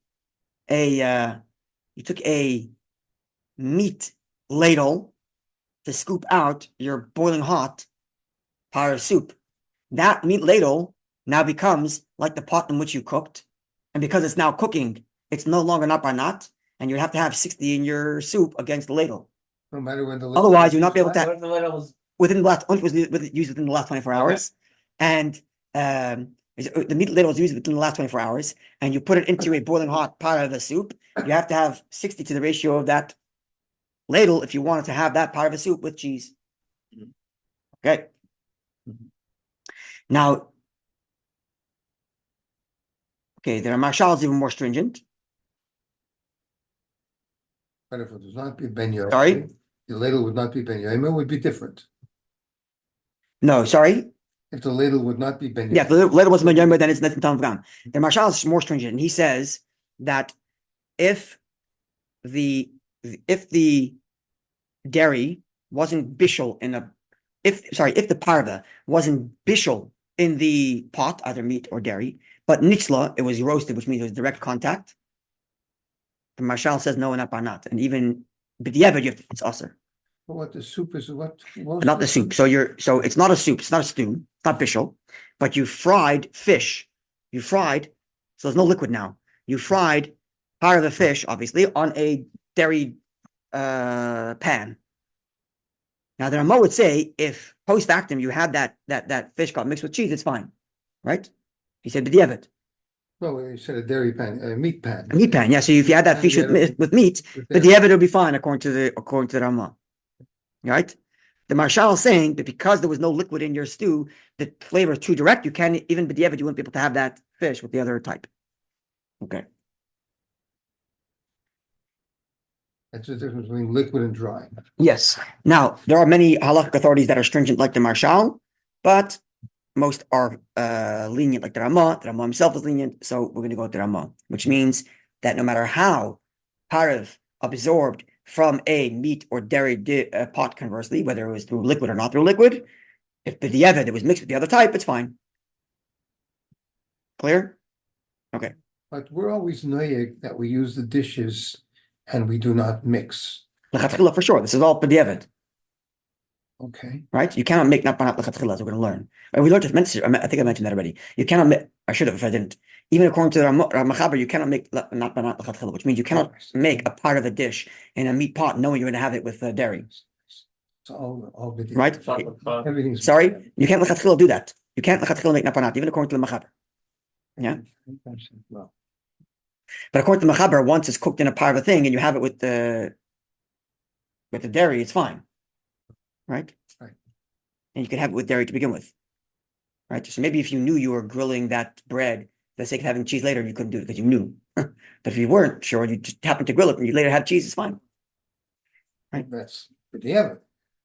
meat ladle to scoop out your boiling hot Parve soup. That meat ladle now becomes like the pot in which you cooked, and because it's now cooking, it's no longer not barnat, and you have to have 60 in your soup against the ladle. No matter when the Otherwise, you'll not be able to. What if the ladle was Within the last, only was used within the last 24 hours, and the meat ladle was used within the last 24 hours, and you put it into a boiling hot pot of the soup. You have to have 60 to the ratio of that ladle if you wanted to have that part of a soup with cheese. Okay. Now, okay, there are marshals even more stringent. But if it does not be ben yoima, Sorry? the ladle would not be ben yoima, it would be different. No, sorry. If the ladle would not be ben yoima. Yeah, if the ladle wasn't ben yoima, then it's not tam v'gam. The marshal is more stringent, and he says that if the dairy wasn't bishul if the parva wasn't bishul in the pot, either meat or dairy, but nitzla, it was roasted, which means it was direct contact. The marshal says no, not barnat, and even b'diavad, it's aser. What the soup is, what? Not the soup. So it's not a soup, it's not a stew, it's not bishul, but you fried fish. So there's no liquid now. You fried part of the fish, obviously, on a dairy pan. Now the Ramah would say if post factum you had that fish got mixed with cheese, it's fine, right? He said b'diavad. No, you said a dairy pan, a meat pan. A meat pan, yeah. So if you had that fish with meat, b'diavad would be fine according to the Ramah, right? the Marshal is saying that because there was no liquid in your stew, the flavor is too direct. You can't even b'diavad, you wouldn't be able to have that fish with the other type. Okay. That's the difference between liquid and dry. Yes. Now there are many halakhic authorities that are stringent, like the Marshal, but most are lenient, like the Ramah. The Ramah himself is lenient, so we're going to go with the Ramah, which means that no matter how Parve absorbed from a meat or dairy pot, conversely, whether it was through liquid or not through liquid, if the diavad it was mixed with the other type, it's fine. Clear? Okay. But we're always noyeg that we use the dishes and we do not mix. Lechatchila for sure. This is all b'diavad, Okay. right? You cannot make not banat lechatchila, as we're going to learn. And we learned this. I think I mentioned that already. You cannot make. I should have if I didn't. Even according to the Ramachaber, you cannot make not banat lechatchila, which means you cannot make a part of a dish in a meat pot knowing you're going to have it with dairy. It's all the Right? Chocolate pot. Everything's. Sorry, you can't lechatchila do that. You can't lechatchila make napanat, even according to the Machaber. Yeah, Well, but according to the Machaber, once it's cooked in a part of a thing and you have it with the dairy, it's fine, right? Right. And you can have it with dairy to begin with, right? So maybe if you knew you were grilling that bread for the sake of having cheese later, you couldn't do it because you knew. But if you weren't sure, you just happened to grill it and you later had cheese, it's fine. Right. that's the diavad.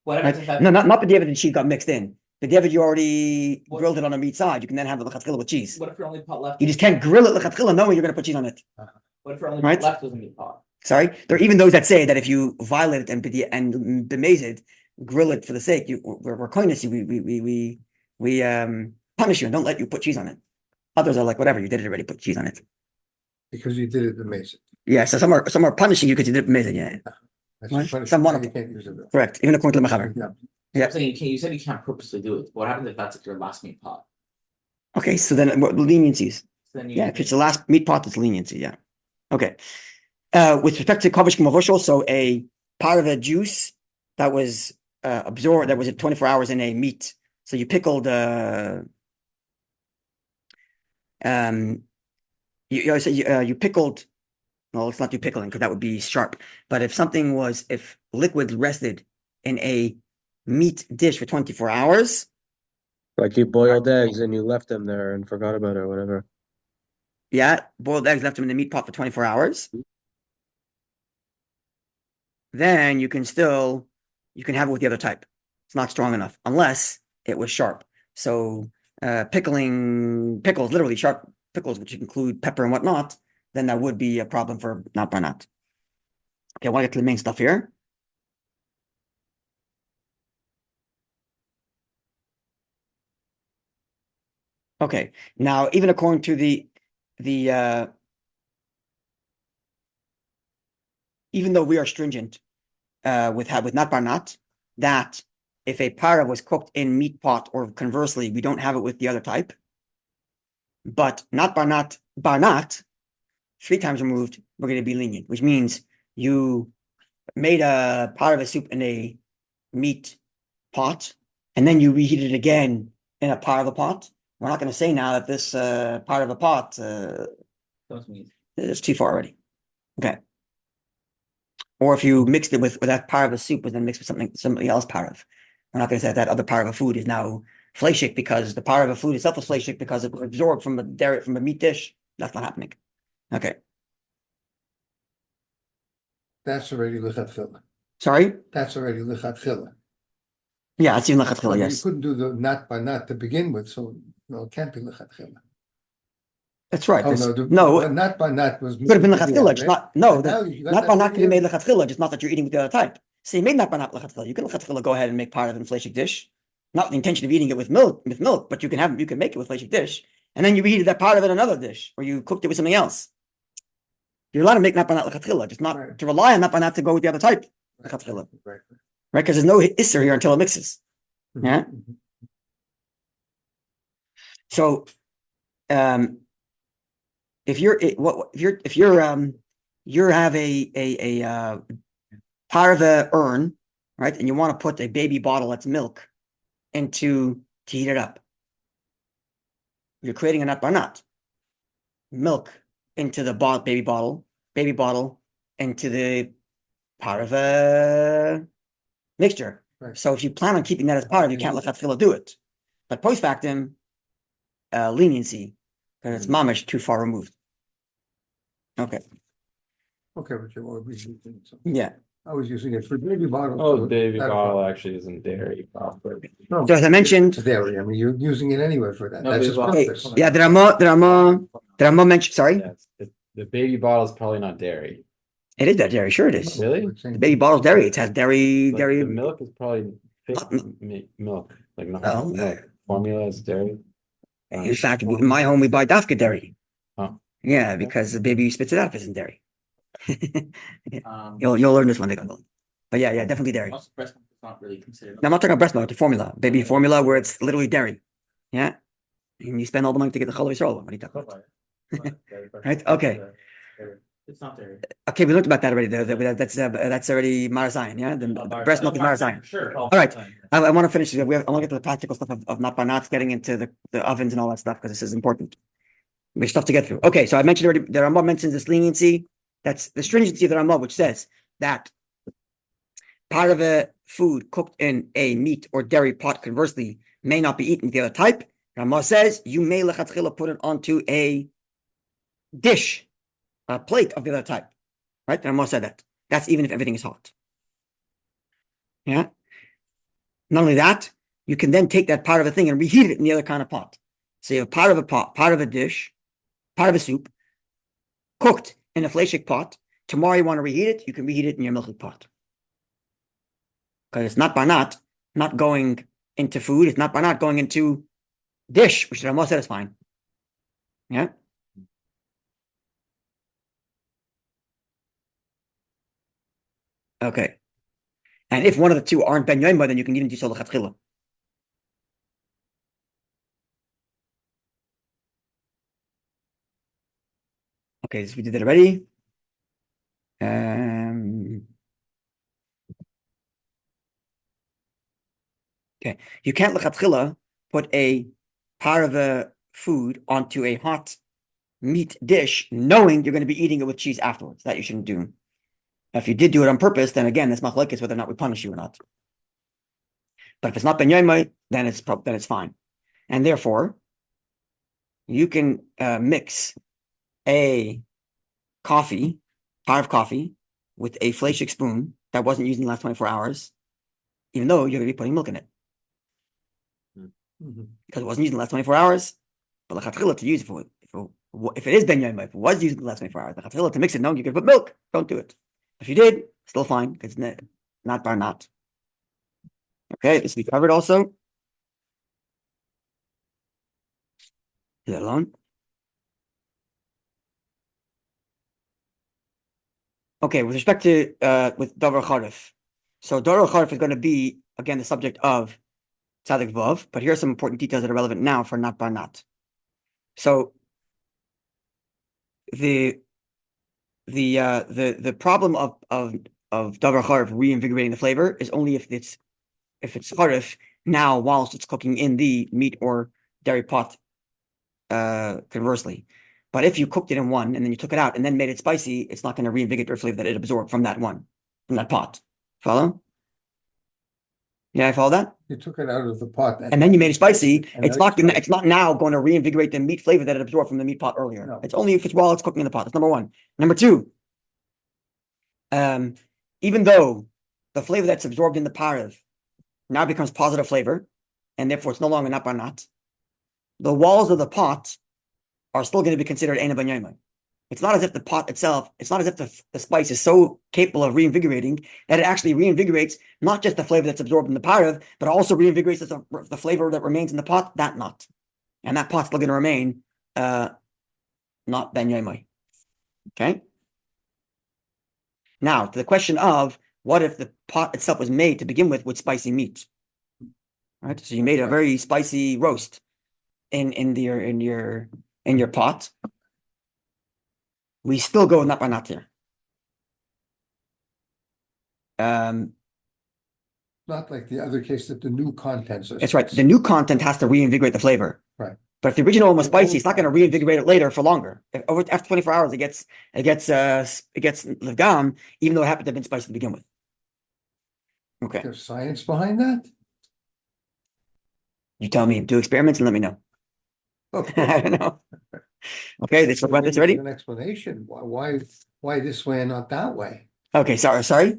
What Right? happens if that? No, not the diavad and cheese got mixed in. The diavad you already What- grilled it on a meat side. You can then have the lechatchila with cheese. What if your only pot left? You just can't grill it lechatchila knowing you're going to put cheese on it. What if your only Right. pot left was a meat pot? Sorry, there are even those that say that if you violate it and bemaze it, grill it for the sake, we're kindness, we punish you and don't let you put cheese on it. Others are like, whatever, you did it already, put cheese on it. Because you did it amazing. Yeah, so some are punishing you because you did it amazing. Yeah, That's Right. punishment. Some want You to- can't use it. correct. Even according to the Mechaber. Yeah. Yeah. I'm saying you can't. You said you can't purposely do it. What happens if that's like your last meat pot? Okay, so then what leniencies? So then you. Yeah, if it's the last meat pot, it's leniency. Yeah. Okay. With respect to kavish k'mavoshel, so a part of a juice that was absorbed, that was at 24 hours in a meat. So you pickled you pickled. Well, let's not do pickling because that would be sharp. But if liquid rested in a meat dish for 24 hours, Like you boiled eggs and you left them there and forgot about it or whatever. yeah, boiled eggs left them in the meat pot for 24 hours, then you can have it with the other type. It's not strong enough unless it was sharp. So pickles, literally sharp pickles, which include pepper and whatnot, then that would be a problem for not banat. Okay, I want to get to the main stuff here. Okay, now even according to even though we are stringent with not banat, that if a para was cooked in meat pot or conversely, we don't have it with the other type. But not barnat, 3 times removed, we're going to be lenient, which means you made a part of a soup in a meat pot, and then you reheated it again in a part of a pot. We're not going to say now that this part of a pot That's meat. is too far already. Okay. Or if you mixed it with that part of a soup was then mixed with something else part of. We're not going to say that other part of a food is now fleshik because the part of a food itself is fleshik because it was absorbed from a meat dish. That's not happening. Okay. That's already lichatchila. Sorry? That's already lichatchila. Yeah, it's even I lechatchila, mean, yes. you couldn't do the not by not to begin with, so no, it can't be lichatchila. That's right. Oh, There's- no, no, not by not was. it could have been lechatchila, just not, no, And now you got not that banat can be made video? lechatchila, just not that you're eating with the other type. So you made not banat lechatchila. You can lechatchila go ahead and make part of an fleshik dish. Not with the intention of eating it with milk, but you can make it with fleshik dish. And then you reheated that part of it in another dish, or you cooked it with something else. You're allowed to make not banat lechatchila, just not Right. to rely on not banat to go with the other type. Lechatchila. Right. Right? Because there's no isser here until it mixes. Yeah. Mhm. So, if you have a parve urn, right, and you want to put a baby bottle that's milk to heat it up, you're creating a nut banat. Milk into the baby bottle into the parve mixture. Right. So if you plan on keeping that as part of, you can't let Chatzrila do it. But post factum, leniency, because it's mamish too far removed. Okay, Okay, but you're always using it. So yeah. I was using it for baby bottles. Oh, so baby not a bottle problem. actually isn't dairy. No, So as I mentioned, it's dairy. I mean, you're using it anyway for that. No, That's baby its bottle. purpose. yeah, the Rama mentioned, sorry, Yes, the baby bottle is probably not dairy. it is that dairy, sure it is. Really? The baby bottle's dairy, it has dairy, Like, the milk is probably fake milk, like not Oh. milk. Formula is dairy. In fact, in my home, we buy Dafka dairy. Huh. Yeah, because the baby spits it out if it's in dairy. Um, You'll learn this one day. But yeah, definitely dairy. also breast milk is not really considered. No, I'm not talking about breast milk, the formula, baby formula, where it's literally dairy. Yeah, and you spend all the money to get the Chalav Yisrael. What are you talking about? Right? Okay. It's not dairy. Okay, we looked about that already. That's already Marazayan. Yeah, the breast milk is Marazayan. Sure. All right. I want to finish. I want to get to the practical stuff of not by not getting into the ovens and all that stuff because this is important. There's stuff to get through. Okay, so I mentioned already. The Rambam mentions this leniency. That's the stringency of the Rambam, which says that part of a food cooked in a meat or dairy pot, conversely, may not be eaten with the other type. Rambam says you may lechatchila put it onto a dish, a plate of the other type. Right? Rambam said that. That's even if everything is hot. Yeah. Not only that, you can then take that part of a thing and reheat it in the other kind of pot. So you have part of a pot, part of a dish, part of a soup, cooked in a fleshik pot. Tomorrow you want to reheat it, you can reheat it in your milchik pot. Because it's not banat, not going into food. It's not banat going into dish, which Rambam said is fine. Yeah. Okay. And if one of the two aren't ben yoima, then you can even do so lechatchila. Okay, so we did that already. Okay, you can't lechatchila put a part of a food onto a hot meat dish, knowing you're going to be eating it with cheese afterwards. That you shouldn't do. If you did do it on purpose, then again, that's machlokes whether or not we punish you or not. But if it's not ben yoimai, then it's fine, and therefore you can mix a pot of coffee, with a fleshik spoon that wasn't used in the last 24 hours, even though you're going to be putting milk in it. Because it wasn't used in the last 24 hours, but lechatchila to use if it is ben yoimai, if it was used in the last 24 hours, lechatchila to mix it, no, you can put milk. Don't do it. If you did, still fine, because it's not bar not. Okay, this we covered also. Is that alone? Okay, with respect to with davar charif. So davar charif is going to be again the subject of Tzadik Vav, but here are some important details that are relevant now for not bar not. So the problem of davar charif reinvigorating the flavor is only if it's charif now whilst it's cooking in the meat or dairy pot. Conversely, but if you cooked it in one and then you took it out and then made it spicy, it's not going to reinvigorate the flavor that it absorbed from that pot. Follow? Yeah, I follow that. You took it out of the pot. And then you made it spicy. And It's now not. It's not now going to reinvigorate the meat flavor that it absorbed from the meat pot earlier. No. It's only if it's while it's cooking in the pot. That's number one. Number two. Even though the flavor that's absorbed in the parve now becomes positive flavor, and therefore it's no longer not banat, the walls of the pot are still going to be considered eina ben yoimai. It's not as if the pot itself, it's not as if the spice is so capable of reinvigorating that it actually reinvigorates not just the flavor that's absorbed in the parav, but also reinvigorates the flavor that remains in the pot, that not. And that pot's still going to remain not ben yoimai. Okay? Now, to the question of what if the pot itself was made to begin with spicy meat? Right? So you made a very spicy roast in your pot. We still go not by not here. Not like the other case that the new contents are. That's right. The new content has to reinvigorate the flavor. Right. But if the original one was spicy, it's not going to reinvigorate it later for longer. After 24 hours, it gets legam, even though it happened to have been spicy to begin with. Okay, There's science behind that? you tell me, do experiments and let me know. I don't know. Okay, they spoke about this already? An explanation, why this way and not that way? Okay, sorry.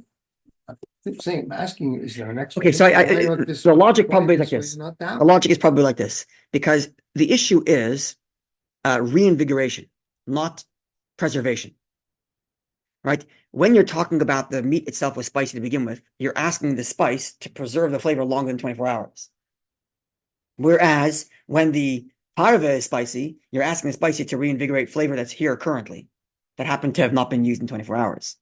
I'm asking, is there an Okay, so explanation? Why not this- the logic why probably is like way this. and Not that The way? logic is probably like this, because the issue is reinvigoration, not preservation. Right? When you're talking about the meat itself was spicy to begin with, you're asking the spice to preserve the flavor longer than 24 hours. Whereas when the parve is spicy, you're asking the spicy to reinvigorate flavor that's here currently, that happened to have not been used in 24 hours.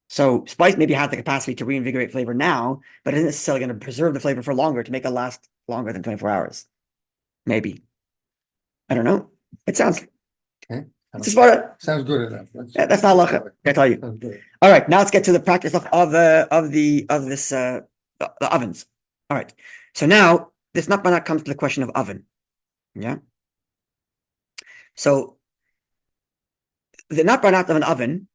So spice maybe has the capacity to reinvigorate flavor now, but it isn't necessarily going to preserve the flavor for longer to make it last longer than 24 hours. Maybe. I don't know. It sounds. Okay. It's just what Sounds good enough. that's not halacha. I tell you. Sounds good. All right, now let's get to the practice of the ovens. All right. So now this not comes to the question of oven. Yeah. So the not of an oven,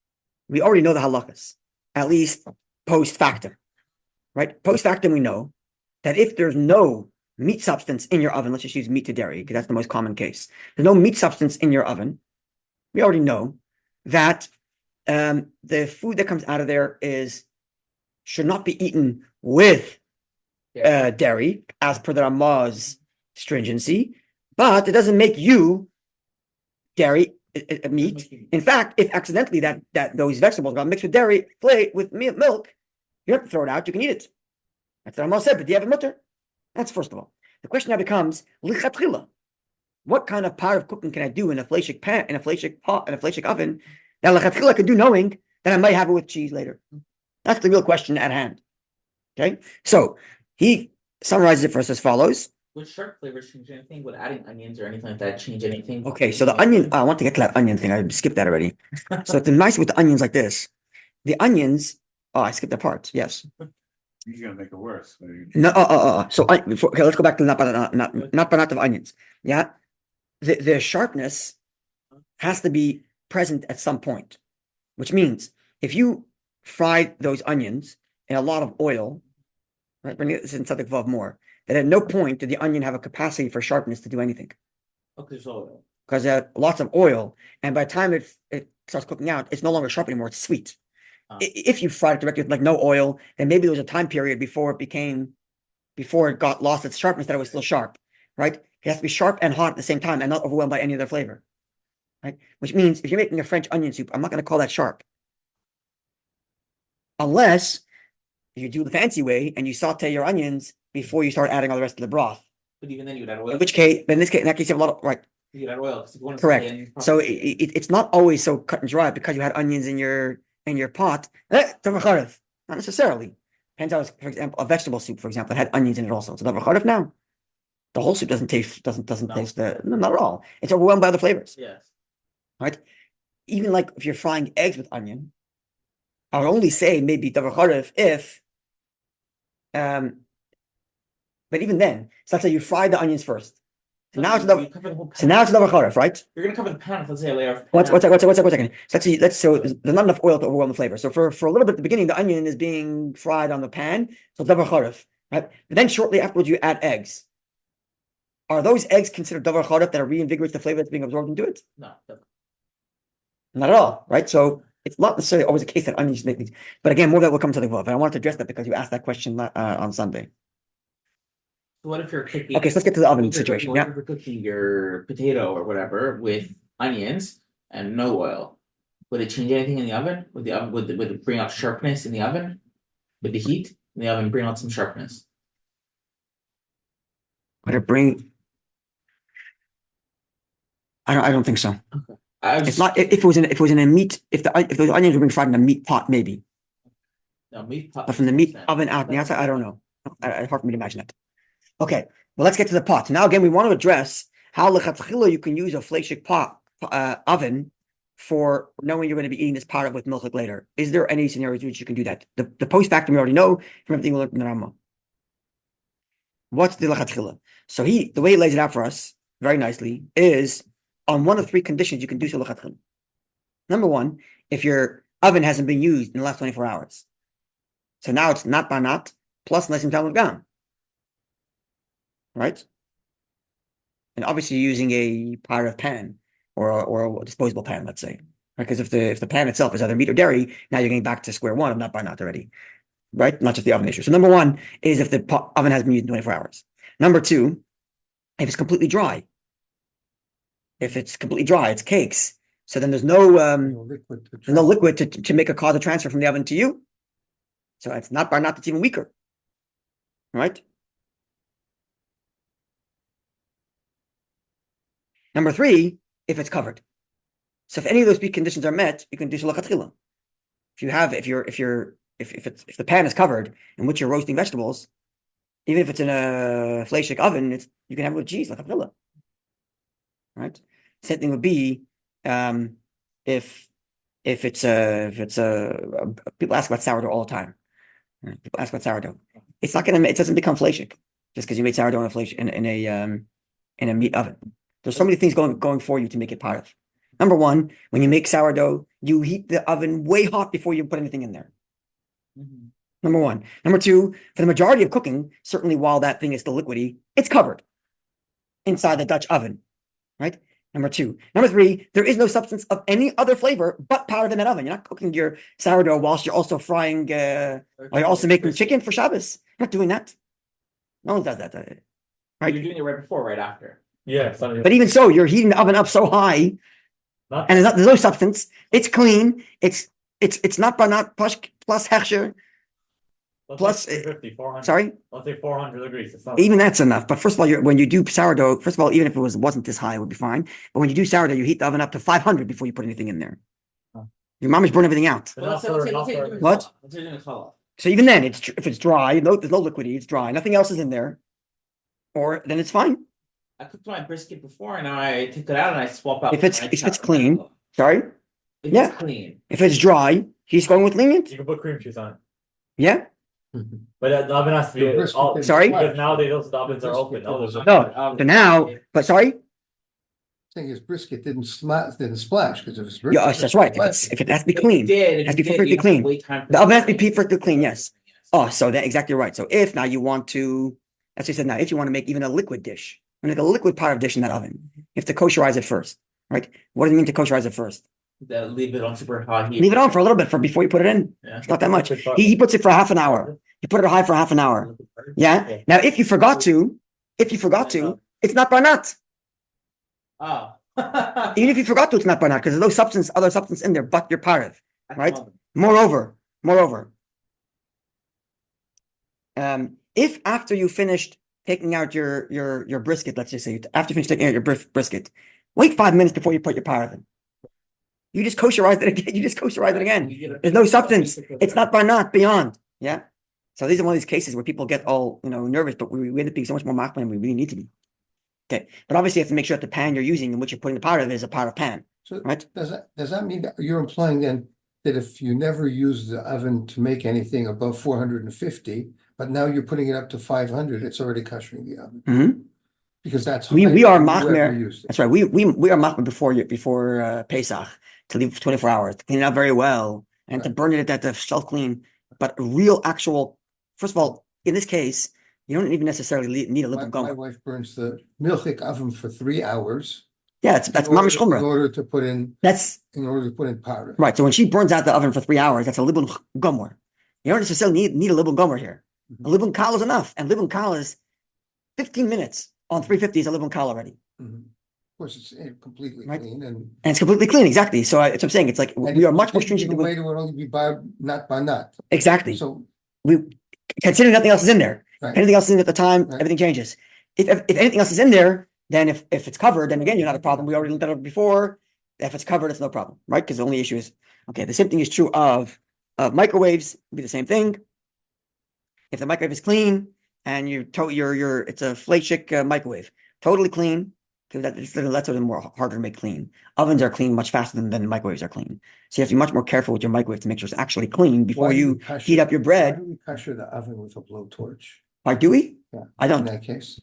we already know the halachas, at least post factum. Right? Post factum, we know that if there's no meat substance in your oven, let's just use meat to dairy, because that's the most common case. There's no meat substance in your oven. We already know that the food that comes out of there should not be eaten with dairy, as per the Ramah's stringency, but it doesn't make you dairy meat. In fact, if accidentally that those vegetables got mixed with dairy, with milk, you have to throw it out. You can eat it. That's what Ramah said. But do you have a mutter? That's first of all. The question now becomes lichatchila. What kind of part of cooking can I do in a fleishik pan, in a fleishik pot, in a fleishik oven that lichatchila I could do knowing that I might have it with cheese later? That's the real question at hand. Okay, so he summarizes it for us as follows. Would sharp flavors change anything? Would adding onions or anything like that change anything? Okay, so the onion, I want to get to that onion thing. I skipped that already. So it's nice with the onions like this. The onions, I skipped that part. Yes. You're gonna make it worse. No, So okay, let's go back to not banat of onions. Yeah, the sharpness has to be present at some point, which means if you fry those onions in a lot of oil, right? Bring this in Tzaddik Vav more. That at no point did the onion have a capacity for sharpness to do anything. Okay, so Because it had lots of oil, and by the time it starts cooking out, it's no longer sharp anymore. It's sweet. If you fried it directly with like no oil, then maybe there was a time period before it got lost its sharpness that it was still sharp, right? It has to be sharp and hot at the same time and not overwhelmed by any other flavor, right? Which means if you're making a French onion soup, I'm not going to call that sharp. Unless you do the fancy way and you saute your onions before you start adding all the rest of the broth. but even then you would add oil. In that case, you have a lot of, right? You would add oil. Correct. So it's not always so cut and dry because you had onions in your pot. Not necessarily. Depends how, for example, a vegetable soup, for example, that had onions in it also. It's davar charif now. The whole soup doesn't taste not at all. It's overwhelmed by other flavors. Yes. Right? Even like if you're frying eggs with onion, I would only say maybe davar charif if but even then, so let's say you fry the onions first. So now it's davar charif, right? You're gonna cover the pan. Let's say a layer. One second. So there's not enough oil to overwhelm the flavor. So for a little bit at the beginning, the onion is being fried on the pan. So davar charif, right? But then shortly afterwards, you add eggs. Are those eggs considered davar charif that reinvigorates the flavor that's being absorbed into it? No. Not at all, right? So it's not necessarily always a case that onions make these. But again, more of that will come to the above. And I wanted to address that because you asked that question on Sunday. So what if you're cooking? Okay, so let's get to the oven situation. What if you're cooking your potato or whatever with onions and no oil? Would it change anything in the oven? Would it bring out sharpness in the oven? Would the heat in the oven bring out some sharpness? Would it bring? I don't think so. It's not if it was in a meat, if those onions were being fried in a meat pot, maybe. No, meat pot. But from the meat oven out on the outside, I don't know. It's hard for me to imagine that. Okay, well, let's get to the pot. Now, again, we want to address how lechatchila you can use a fleishik pot oven for knowing you're going to be eating this part with milk later. Is there any scenarios in which you can do that? The post factum we already know from everything we learned in the Rama. What's the lechatchila? So the way he lays it out for us very nicely is on one of three conditions you can do so lechatchila. Number one, if your oven hasn't been used in the last 24 hours. So now it's not banat plus nesim talmud gam. Right? And obviously you're using a Parve pan or a disposable pan, let's say. Right? Because if the pan itself is either meat or dairy, now you're getting back to square one of not banat already. Right? Not just the oven issue. So number one is if the oven has been used in 24 hours. Number two, if it's completely dry. If it's completely dry, it's cakes. So then there's no liquid. there's no liquid to make a cause of transfer from the oven to you. So it's not banat, it's even weaker. Right? Number three, if it's covered. So if any of those three conditions are met, you can do sulachatchila. If the pan is covered in which you're roasting vegetables, even if it's in a fleshik oven, you can have it with cheese, sulachatchila. Right? Same thing would be if it's people ask about sourdough all the time. Right? People ask about sourdough. It doesn't become fleshik just because you made sourdough in a meat oven. There's so many things going for you to make it parve. Number one, when you make sourdough, you heat the oven way hot before you put anything in there. Number one. Number two, for the majority of cooking, certainly while that thing is still liquidy, it's covered inside the Dutch oven, right? Number two. Number three, there is no substance of any other flavor but parve in that oven. You're not cooking your sourdough whilst you're also frying, or you're also making chicken for Shabbos. You're not doing that. No one does that. Right? You're doing it right before, right after. Yeah, But even so, you're heating the oven up so high, and there's no substance. It's clean. It's not banat plus hechsher. Plus, 350, 400. Sorry, Let's say 400 degrees. It's not even that's enough. But first of all, when you do sourdough, first of all, even if it wasn't this high, it would be fine. But when you do sourdough, you heat the oven up to 500 before you put anything in there. Your mom is burn everything out. But Well, let's say not you're for- doing What? challah. Let's say you're doing challah. So even then, if it's dry, there's no liquidity, it's dry, nothing else is in there, or then it's fine. I cooked my brisket before, and now I take it out and I swap out. If it's clean, sorry, If yeah. it's clean. if it's dry, he's going with lenient. You can put cream cheese on it. Yeah. But the oven has to The be brisket all, didn't Sorry? because splash. nowadays also the ovens are Brisket open. didn't No. So now, but sorry, Thing is, brisket didn't splash because it was. yeah, that's right. If it has to be clean, It has to be perfectly clean. The oven has to be perfectly clean. Yes. Oh, so that's exactly right. So if now you want to, as we said, now if you want to make even a liquid dish, make a liquid pot of dish in that oven, you have to kosherize it first, right? What does it mean to kosherize it first? Leave it on super hot heat. Leave it on for a little bit before you put it in. Yeah. It's not that much. He puts it for half an hour. You put it high for half an hour. Yeah. Now, if you forgot to, it's not banat. Oh. Even if you forgot to, it's not banat because there's no other substance in there but your parve. Right? Moreover, if after you finished taking out your brisket, let's just say after you finish taking out your brisket, wait 5 minutes before you put your parve in. You just kosherize it again. There's no substance. It's not banat beyond. Yeah. So these are one of these cases where people get all nervous, but we end up being so much more machmir than we really need to be. Okay, but obviously you have to make sure that the pan you're using in which you're putting the powder is a powder pan, So right? does that mean that you're implying then that if you never use the oven to make anything above 450, but now you're putting it up to 500, it's already koshering the oven? Mhm. Because that's We higher are than you ever machmir. used it. That's right. We are machmir before Pesach to leave for 24 hours to clean it up very well and to Right. burn it at the shelf clean. But first of all, in this case, you don't even necessarily need a My liquid gomer. wife burns the milchik oven for 3 hours. Yeah, that's mamish In chumrah. order to put in powder. Right. So when she burns out the oven for 3 hours, that's a libun gomer. You don't necessarily need a libun gomer here. A libun kal is enough, and libun kal is 15 minutes on 350 is a libun kal already, Mhm. Of course, it's completely Right. clean and and it's completely clean. Exactly. So that's what I'm saying. It's like we are much more stringent. Way to only be not by not. Exactly. So We considering nothing else is in there. Right. If anything else is in at the time, Right. everything changes. If anything else is in there, then if it's covered, then again you're not a problem. We already looked at it before. If it's covered, it's no problem, right? Because the only issue is okay. The same thing is true of microwaves. It'd be the same thing. If the microwave is clean and it's a fleshik microwave, totally clean. Because that's what more harder to make clean. Ovens are clean much faster than microwaves are clean. So you have to be much more careful with your microwave to make sure it's actually clean before why do you we kasher- heat up your bread. Why do we kasher the oven with a blowtorch? Why do we? Yeah. I In don't. that case,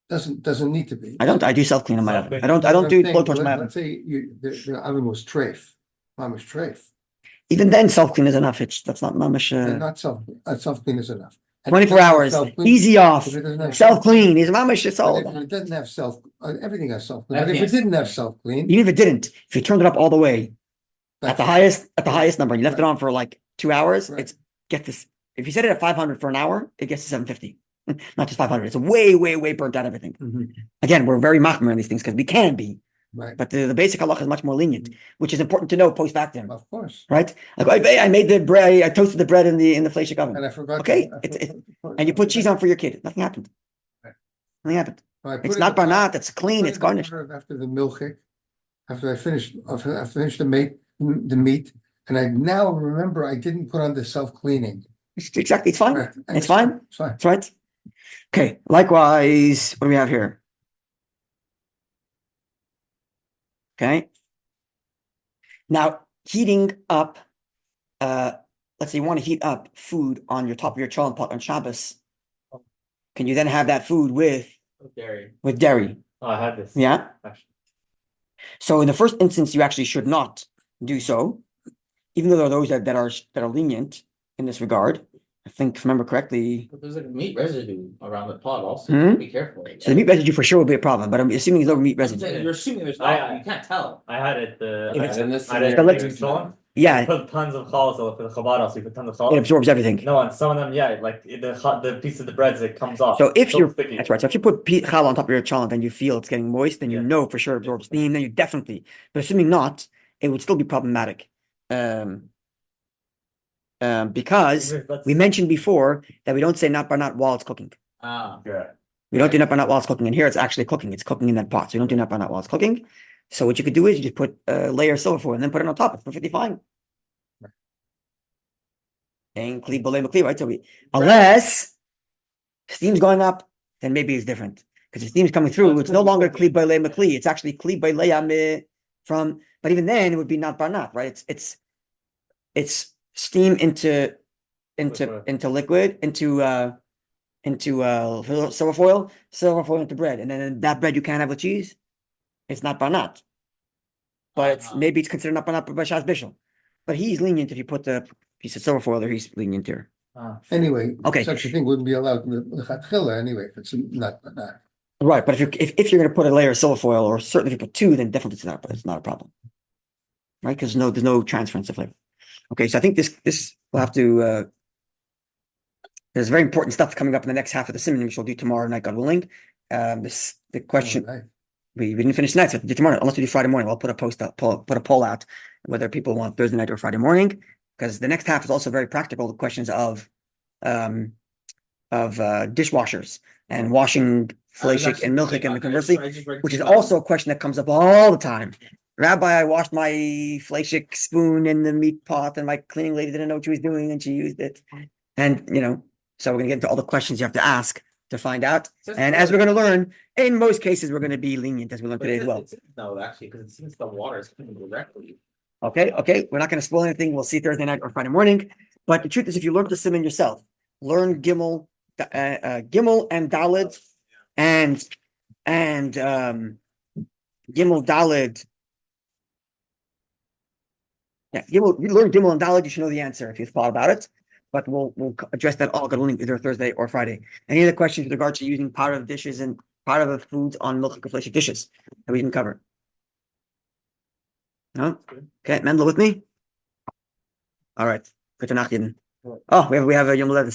doesn't need to be. I don't. I do self clean on my oven. I don't What I'm do saying, blowtorch on my oven. Let's say the oven was treif, mamish treif. Even then, self-clean is enough. That's not mamish. And not self-clean is enough. And 24 if it doesn't have hours, self-clean- easy off. if it doesn't have Self-clean is mamish. It's But all. if it doesn't have everything has self-clean, but if Everything it has didn't have self-clean. self-clean. Even if it didn't, if you turned it up all the way at that's- the highest number, and you left it Right. on for like 2 hours, Right. it's get this. If you set it at 500 for an hour, it gets to 750. Not just 500. It's way, way, way burnt out everything. Mhm. Again, we're very machmir on these things because we can be, Right, but the basic halacha is much more lenient, which is important to know post factum, of course. right? Like I made the bread, I toasted the bread in the fleishik oven, And I forgot. Okay, I it's- forgot- and you put cheese on for your kid. Nothing happened. Right. Nothing happened. I put It's it not in the pot. barnat. It's clean. Put It's it in the garnished. water After the milchik, after I finished the meat, and I now remember I didn't put on the self-cleaning. Exactly. It's fine. Correct. And It's fine. It's fine. That's right. Okay. Likewise, what do we have here? Okay. Now, heating up, let's say you want to heat up food on your top of your cholent pot on Shabbos. Can you then have that food with Dairy. dairy? Oh, I had this. Yeah. Actually. So in the first instance, you actually should not do so, even though there are those that are lenient in this regard. I think, if I remember correctly. But there's like meat residue around the pot also. Hmm? Be careful. So the meat residue for sure will be a problem, but I'm assuming there's no meat I'm residue. saying, you're assuming there's I- not. You can't tell. I had it. If it's- In this I had it. scenario, let's- in Solon. Yeah, Put tons of chal for the chabad, so you put tons of it chal. absorbs everything. No, and some of them, yeah, like the piece of the bread that comes off. So if So you're, sticky. that's right. So if you put chal on top of your cholent and you feel it's getting moist, then you Yeah. know for sure it absorbs steam. Then you definitely, but assuming not, it would still be problematic. Because Let's- we mentioned before that we don't say not while it's cooking. Ah. Yeah. We don't do not while it's cooking, and here it's actually cooking. It's cooking in that pot. So we don't do not while it's cooking. So what you could do is you just put a layer of silver foil and then put it on top. It's perfectly fine. And kli b'lei makli, right? So unless steam's going up, then maybe it's different because the steam's coming through. It's no longer kli b'lei makli. It's actually kli b'lei from. But even then, it would be not barnat, right? It's steam into liquid into silver foil into bread, and then that bread you can't have with cheese. It's not barnat, but it's maybe it's considered not barnat by Shas Bishul. But he's lenient if you put the piece of silver foil there. He's lenient here. Ah. Anyway, Okay. such a thing wouldn't be allowed in the Chatchila anyway, if it's not. Right, but if you're going to put a layer of silver foil, or certainly if you put two, then definitely it's not a problem, right? Because there's no transference of flavor. Okay, so I think this will have to. There's very important stuff coming up in the next half of the simon, which we'll do tomorrow night, God willing. The question Right. we didn't finish tonight, so we have to do tomorrow, unless we do Friday morning. I'll put a put a poll out whether people want Thursday night or Friday morning, because the next half is also very practical. The questions of dishwashers and washing fleshik and milchik and conversely, which is also a question that comes up all the time. Rabbi, I washed my fleshik spoon in the meat pot, and my cleaning lady didn't know what she was doing, and she used it. And so we're gonna get into all the questions you have to ask to find out. And as we're gonna learn, in most cases, we're gonna be lenient, as we learned today as well. No, actually, because it seems the water is coming directly. Okay, we're not gonna spoil anything. We'll see Thursday night or Friday morning. But the truth is, if you learn the simon yourself, learn Gimel and Dalid, and Gimel Dalid. Yeah, you learn Gimel and Dalid, you should know the answer if you've thought about it. But we'll address that all, God willing, either Thursday or Friday. Any other questions with regards to using Parve dishes and Parve foods on milk and fleshik dishes that we didn't cover? No? Okay, Mendel with me? All right. Good to knock in. Oh, we have a Yom Lev